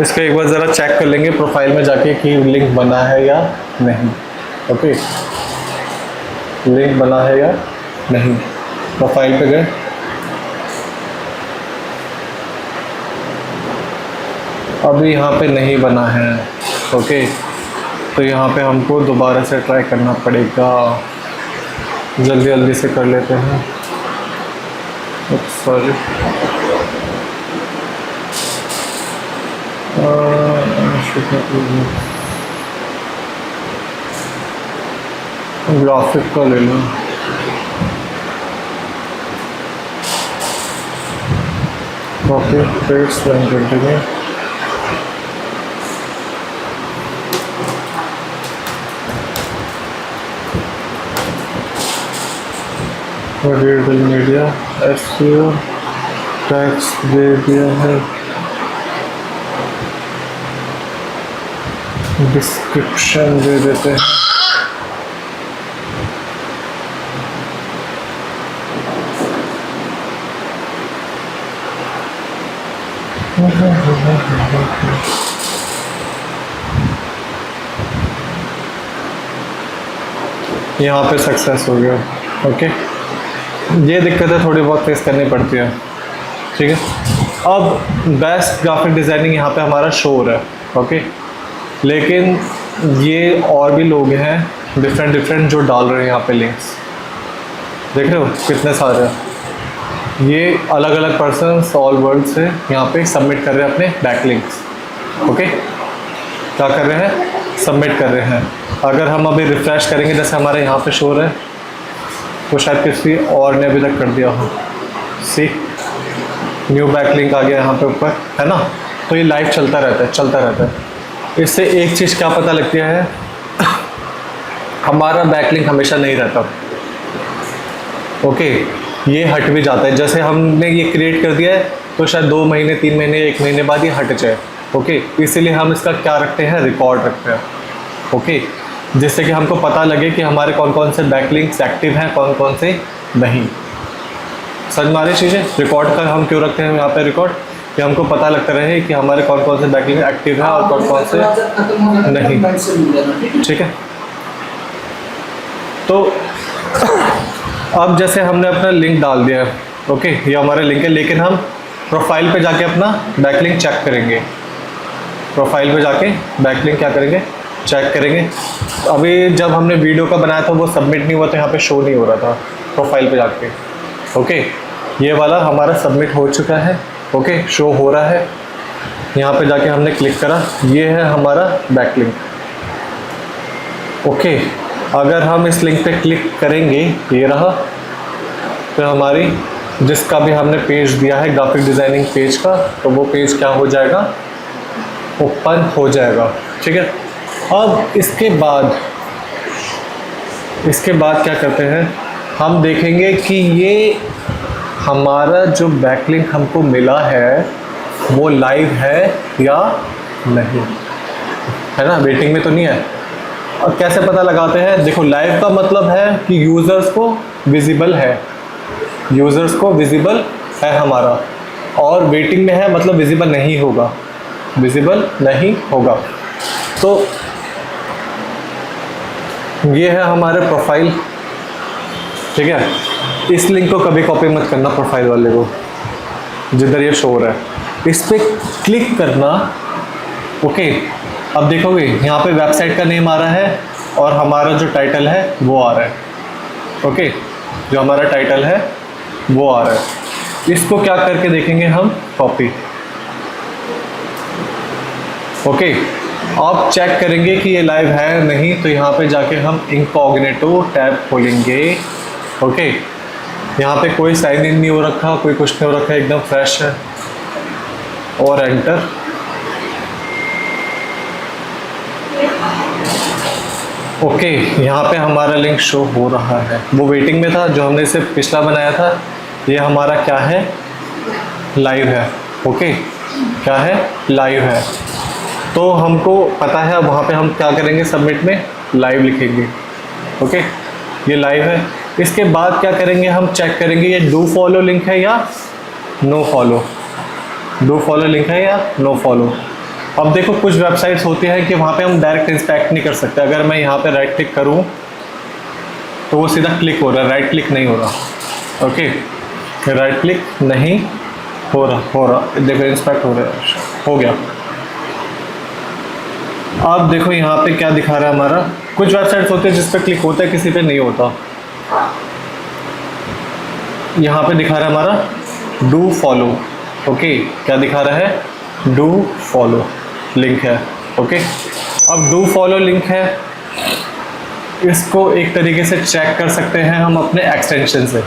इसका एक बार ज़रा चेक कर लेंगे प्रोफाइल में जाके कि लिंक बना है या नहीं। ओके, लिंक बना है या नहीं, प्रोफाइल पे गए, अभी यहाँ पे नहीं बना है। ओके, तो यहाँ पे हमको दोबारा से ट्राई करना पड़ेगा। जल्दी जल्दी से कर लेते हैं। सॉरी, ग्राफिक का ले लो। कॉपी पेस्ट रन कर देंगे। डिजिटल मीडिया एसईओ टैक्स दे दिया है, डिस्क्रिप्शन दे देते हैं। यहाँ पे सक्सेस हो गया। ओके, ये दिक्कतें थोड़ी बहुत फेस करनी पड़ती है। ठीक है, अब बेस्ट ग्राफिक डिज़ाइनिंग यहाँ पे हमारा शो हो रहा है। ओके, लेकिन ये और भी लोग हैं डिफरेंट जो डाल रहे हैं यहाँ पे लिंक्स। देख रहे हो कितने सारे हैं। ये अलग अलग पर्सन्स ऑल वर्ल्ड से यहाँ पे सबमिट कर रहे हैं अपने बैकलिंक्स। ओके, क्या कर रहे हैं, सबमिट कर रहे हैं। अगर हम अभी रिफ्रेश करेंगे, जैसे हमारे यहाँ पे शो हो रहा है, तो शायद किसी और ने अभी तक कर दिया हो। सी, न्यू बैकलिंक आ गया यहाँ पे ऊपर, है ना। तो ये लाइव चलता रहता है। इससे एक चीज़ क्या पता लगती है, हमारा बैकलिंक हमेशा नहीं रहता। ओके, ये हट भी जाता है। जैसे हमने ये क्रिएट कर दिया है तो शायद 2 महीने 3 महीने 1 महीने बाद ये हट जाए। ओके, इसीलिए हम इसका क्या रखते हैं, रिकॉर्ड रखते हैं। ओके, जिससे कि हमको पता लगे कि हमारे कौन कौन से बैकलिंक्स एक्टिव हैं, कौन कौन से नहीं। समझ में आ रही चीज़ें। रिकॉर्ड का हम क्यों रखते हैं यहाँ पे रिकॉर्ड, कि हमको पता लगता रहे कि हमारे कौन कौन से बैकलिंक एक्टिव है और कौन कौन से नहीं। ठीक है, तो अब जैसे हमने अपना लिंक डाल दिया है, ओके, ये हमारा लिंक है, लेकिन हम प्रोफाइल पे जाके अपना बैकलिंक चेक करेंगे। प्रोफाइल पे जाके बैकलिंक क्या करेंगे, चेक करेंगे। अभी जब हमने वीडियो का बनाया था वो सबमिट नहीं हुआ, तो यहाँ पे शो नहीं हो रहा था प्रोफाइल पे जाके। ओके, ये वाला हमारा सबमिट हो चुका है। ओके, शो हो रहा है। यहाँ पे जाके हमने क्लिक करा, ये है हमारा बैकलिंक। ओके, अगर हम इस लिंक पे क्लिक करेंगे, ये रहा, तो हमारी जिसका भी हमने पेज दिया है ग्राफिक डिज़ाइनिंग पेज का, तो वो पेज क्या हो जाएगा, ओपन हो जाएगा। ठीक है, अब इसके बाद क्या करते हैं, हम देखेंगे कि ये हमारा जो बैकलिंक हमको मिला है वो लाइव है या नहीं, है ना, वेटिंग में तो नहीं है। और कैसे पता लगाते हैं, देखो लाइव का मतलब है कि यूज़र्स को विजिबल है, यूज़र्स को विजिबल है हमारा, और वेटिंग में है मतलब विजिबल नहीं होगा, विजिबल नहीं होगा। तो ये है हमारे प्रोफाइल। ठीक है, इस लिंक को कभी कॉपी मत करना प्रोफाइल वाले को, जिधर ये शो हो रहा है इस पर क्लिक करना। ओके, अब देखोगे यहाँ पे वेबसाइट का नेम आ रहा है और हमारा जो टाइटल है वो आ रहा है। ओके, जो हमारा टाइटल है वो आ रहा है। इसको क्या करके देखेंगे हम, कॉपी। ओके, अब चेक करेंगे कि ये लाइव है नहीं, तो यहाँ पे जाके हम इनकॉग्निटो टैब खोलेंगे। ओके, यहाँ पे कोई साइन इन नहीं हो रखा, कोई कुछ नहीं हो रखा, एकदम फ्रेश है, और एंटर। ओके, यहाँ पे हमारा लिंक शो हो रहा है, वो वेटिंग में था जो हमने इसे पिछला बनाया था, ये हमारा क्या है, लाइव है। ओके, क्या है, लाइव है। तो हमको पता है, अब वहाँ पे हम क्या करेंगे, सबमिट में लाइव लिखेंगे। ओके, ये लाइव है। इसके बाद क्या करेंगे, हम चेक करेंगे ये डू फॉलो लिंक है या no follow, do follow link है या नो फॉलो। अब देखो कुछ वेबसाइट्स होती हैं कि वहाँ पे हम डायरेक्ट इंस्पेक्ट नहीं कर सकते। अगर मैं यहाँ पे राइट क्लिक करूँ तो वो सीधा क्लिक हो रहा है, राइट क्लिक नहीं हो रहा। ओके, राइट क्लिक नहीं हो रहा, देखो इंस्पेक्ट हो रहा है, हो गया। अब देखो यहाँ पे क्या दिखा रहा है हमारा, कुछ वेबसाइट्स होते हैं जिस पे क्लिक होता है, किसी पे नहीं होता। यहाँ पे दिखा रहा है हमारा डू फॉलो। ओके, क्या दिखा रहा है, डू फॉलो लिंक है। ओके, अब डू फॉलो लिंक है, इसको एक तरीके से चेक कर सकते हैं हम अपने एक्सटेंशन से।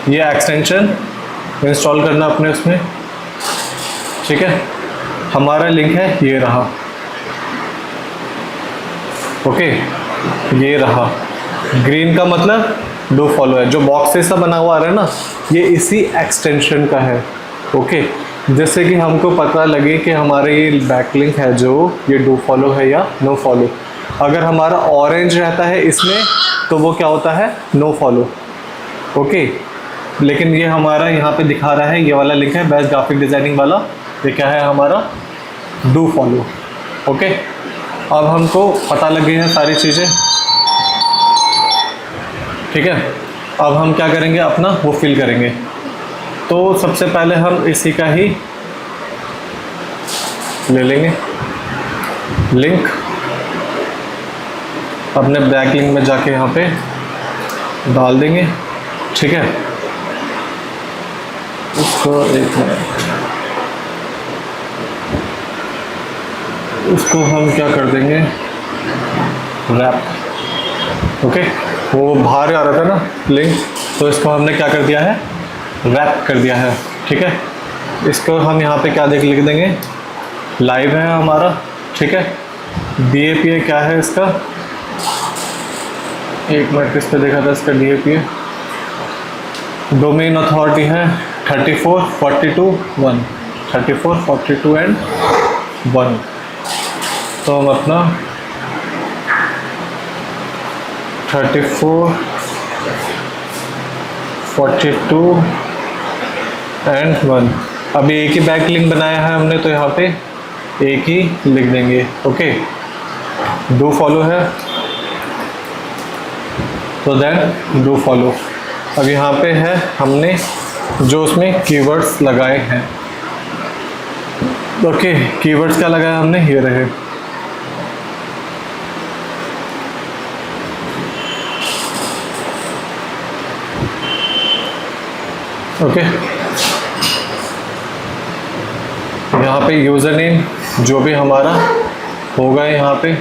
ये एक्सटेंशन इंस्टॉल करना अपने उसमें। ठीक है, हमारा लिंक है, ये रहा। ओके, ये रहा, ग्रीन का मतलब डू फॉलो है, जो बॉक्स से बना हुआ आ रहा है ना, ये इसी एक्सटेंशन का है। ओके, जैसे कि हमको पता लगे कि हमारे ये बैकलिंक है जो ये डू फॉलो है या नो फॉलो। अगर हमारा ऑरेंज रहता है इसमें तो वो क्या होता है, नो फॉलो। ओके, लेकिन ये हमारा यहाँ पे दिखा रहा है, ये वाला लिंक है बेस्ट ग्राफिक डिज़ाइनिंग वाला, ये क्या है हमारा, डू फॉलो। ओके, अब हमको पता लग गई हैं सारी चीज़ें। ठीक है, अब हम क्या करेंगे, अपना वो फिल करेंगे। तो सबसे पहले हम इसी का ही ले लेंगे लिंक, अपने बैक लिंक में जाके यहाँ पे डाल देंगे। ठीक है, इसको एक मिनट, उसको हम क्या कर देंगे, रैप। ओके, वो बाहर आ रहा था ना लिंक, तो इसको हमने क्या कर दिया है, रैप कर दिया है। ठीक है, इसको हम यहाँ पे क्या लिख देंगे, लाइव है हमारा। ठीक है। DAPA क्या है इसका, एक मिनट किस पे देखा था इसका DAPA, डोमेन अथॉरिटी है 34, 42, 1, 34, 42 एंड 1। तो हम अपना 34, 42 एंड 1, अभी एक ही बैक लिंक बनाया है हमने तो यहाँ पे एक ही लिख देंगे। ओके, डू फॉलो है तो देन डू फॉलो। अब यहाँ पे है हमने जो उसमें कीवर्ड्स लगाए हैं। ओके, कीवर्ड्स क्या लगाया हमने, ये रहे। ओके, यहाँ पे यूज़र नेम जो भी हमारा होगा यहाँ पे,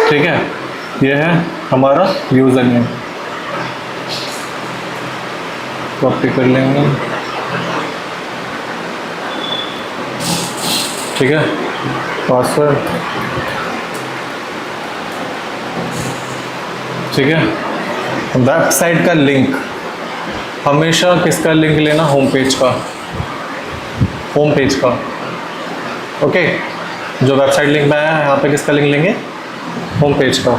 ठीक है, ये है हमारा यूज़र नेम, कॉपी कर लेंगे, ठीक है, पासवर्ड, ठीक है। वेबसाइट का लिंक हमेशा किसका लिंक लेना, होम पेज का, होम पेज का। ओके, जो वेबसाइट लिंक में आया है यहाँ पे किसका लिंक लेंगे, होम पेज का।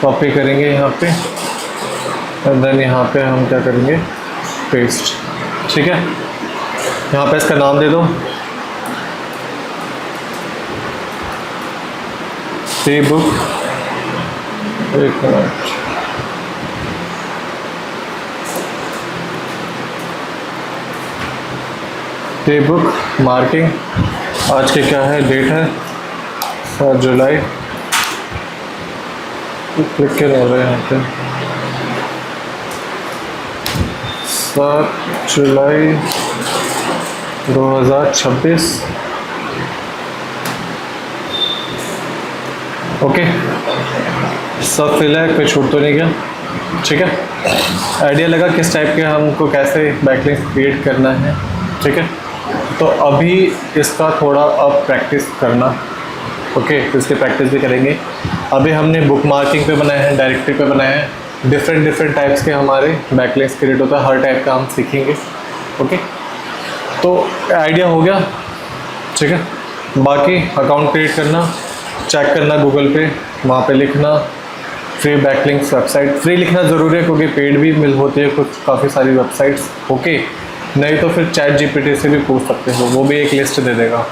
कॉपी करेंगे यहाँ पे और देन यहाँ पे हम क्या करेंगे, पेस्ट, ठीक है। यहाँ पे इसका नाम दे दो, ई बुक, एक मिनट, ई बुक मार्किंग, आज की क्या है, डेट है 7 जुलाई, क्लिक के हो रहे हैं यहाँ पे, 7 जुलाई 2026। ओके, सब फिल है, कोई छूट तो नहीं गया, ठीक है। आइडिया लगा किस टाइप के हमको कैसे बैकलिंक क्रिएट करना है, ठीक है। तो अभी इसका थोड़ा अब प्रैक्टिस करना, ओके, इसकी प्रैक्टिस भी करेंगे। अभी हमने बुक मार्किंग पे बनाए हैं, डायरेक्टरी पे बनाए हैं, डिफरेंट टाइप्स के हमारे बैकलिंक्स क्रिएट होता है, हर टाइप का हम सीखेंगे। ओके, तो आइडिया हो गया, ठीक है। बाकी अकाउंट क्रिएट करना, चेक करना गूगल पे, वहाँ पे लिखना फ्री बैकलिंक्स वेबसाइट। फ्री लिखना ज़रूरी है क्योंकि पेड भी मिल होती है कुछ काफ़ी सारी वेबसाइट्स। ओके, नहीं तो फिर चैट GPT से भी पूछ सकते हो, वो भी एक लिस्ट दे देगा,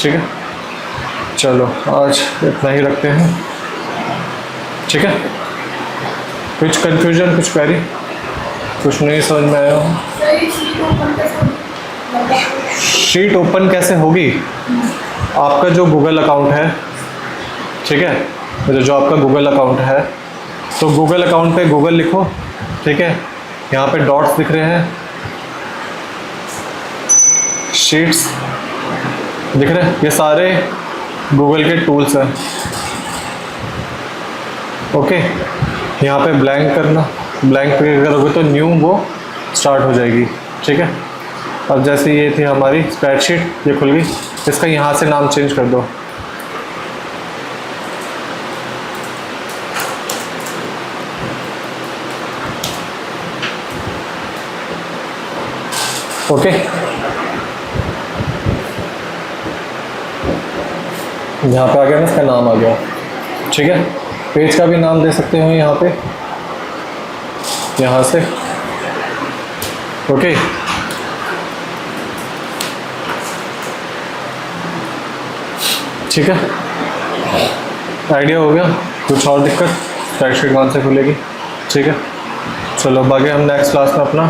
ठीक है। चलो आज इतना ही रखते हैं, ठीक है। कुछ कन्फ्यूजन, कुछ क्वेरी, कुछ नहीं समझ में आया हो? शीट ओपन कैसे होगी, आपका जो गूगल अकाउंट है, ठीक है, जो आपका गूगल अकाउंट है, तो गूगल अकाउंट पे गूगल लिखो, ठीक है। यहाँ पे डॉट्स दिख रहे हैं, शीट्स दिख रहे हैं, ये सारे गूगल के टूल्स हैं। ओके, यहाँ पे ब्लैंक करना, ब्लैंक क्लिक करोगे तो न्यू वो स्टार्ट हो जाएगी, ठीक है। अब जैसे ये थी हमारी स्प्रेडशीट, ये खुल गई, इसका यहाँ से नाम चेंज कर दो, ओके। यहाँ पे आ गया ना, इसका नाम आ गया, ठीक है। पेज का भी नाम दे सकते हो यहाँ पे, यहाँ से, ओके। ठीक है, आइडिया हो गया। कुछ और दिक्कत, स्प्रेडशीट कौन से खुलेगी, ठीक है। चलो बाकी हम नेक्स्ट क्लास में अपना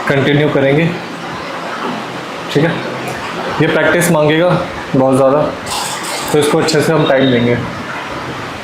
कंटिन्यू करेंगे, ठीक है। ये प्रैक्टिस मांगेगा बहुत ज़्यादा, तो इसको अच्छे से हम टाइम देंगे।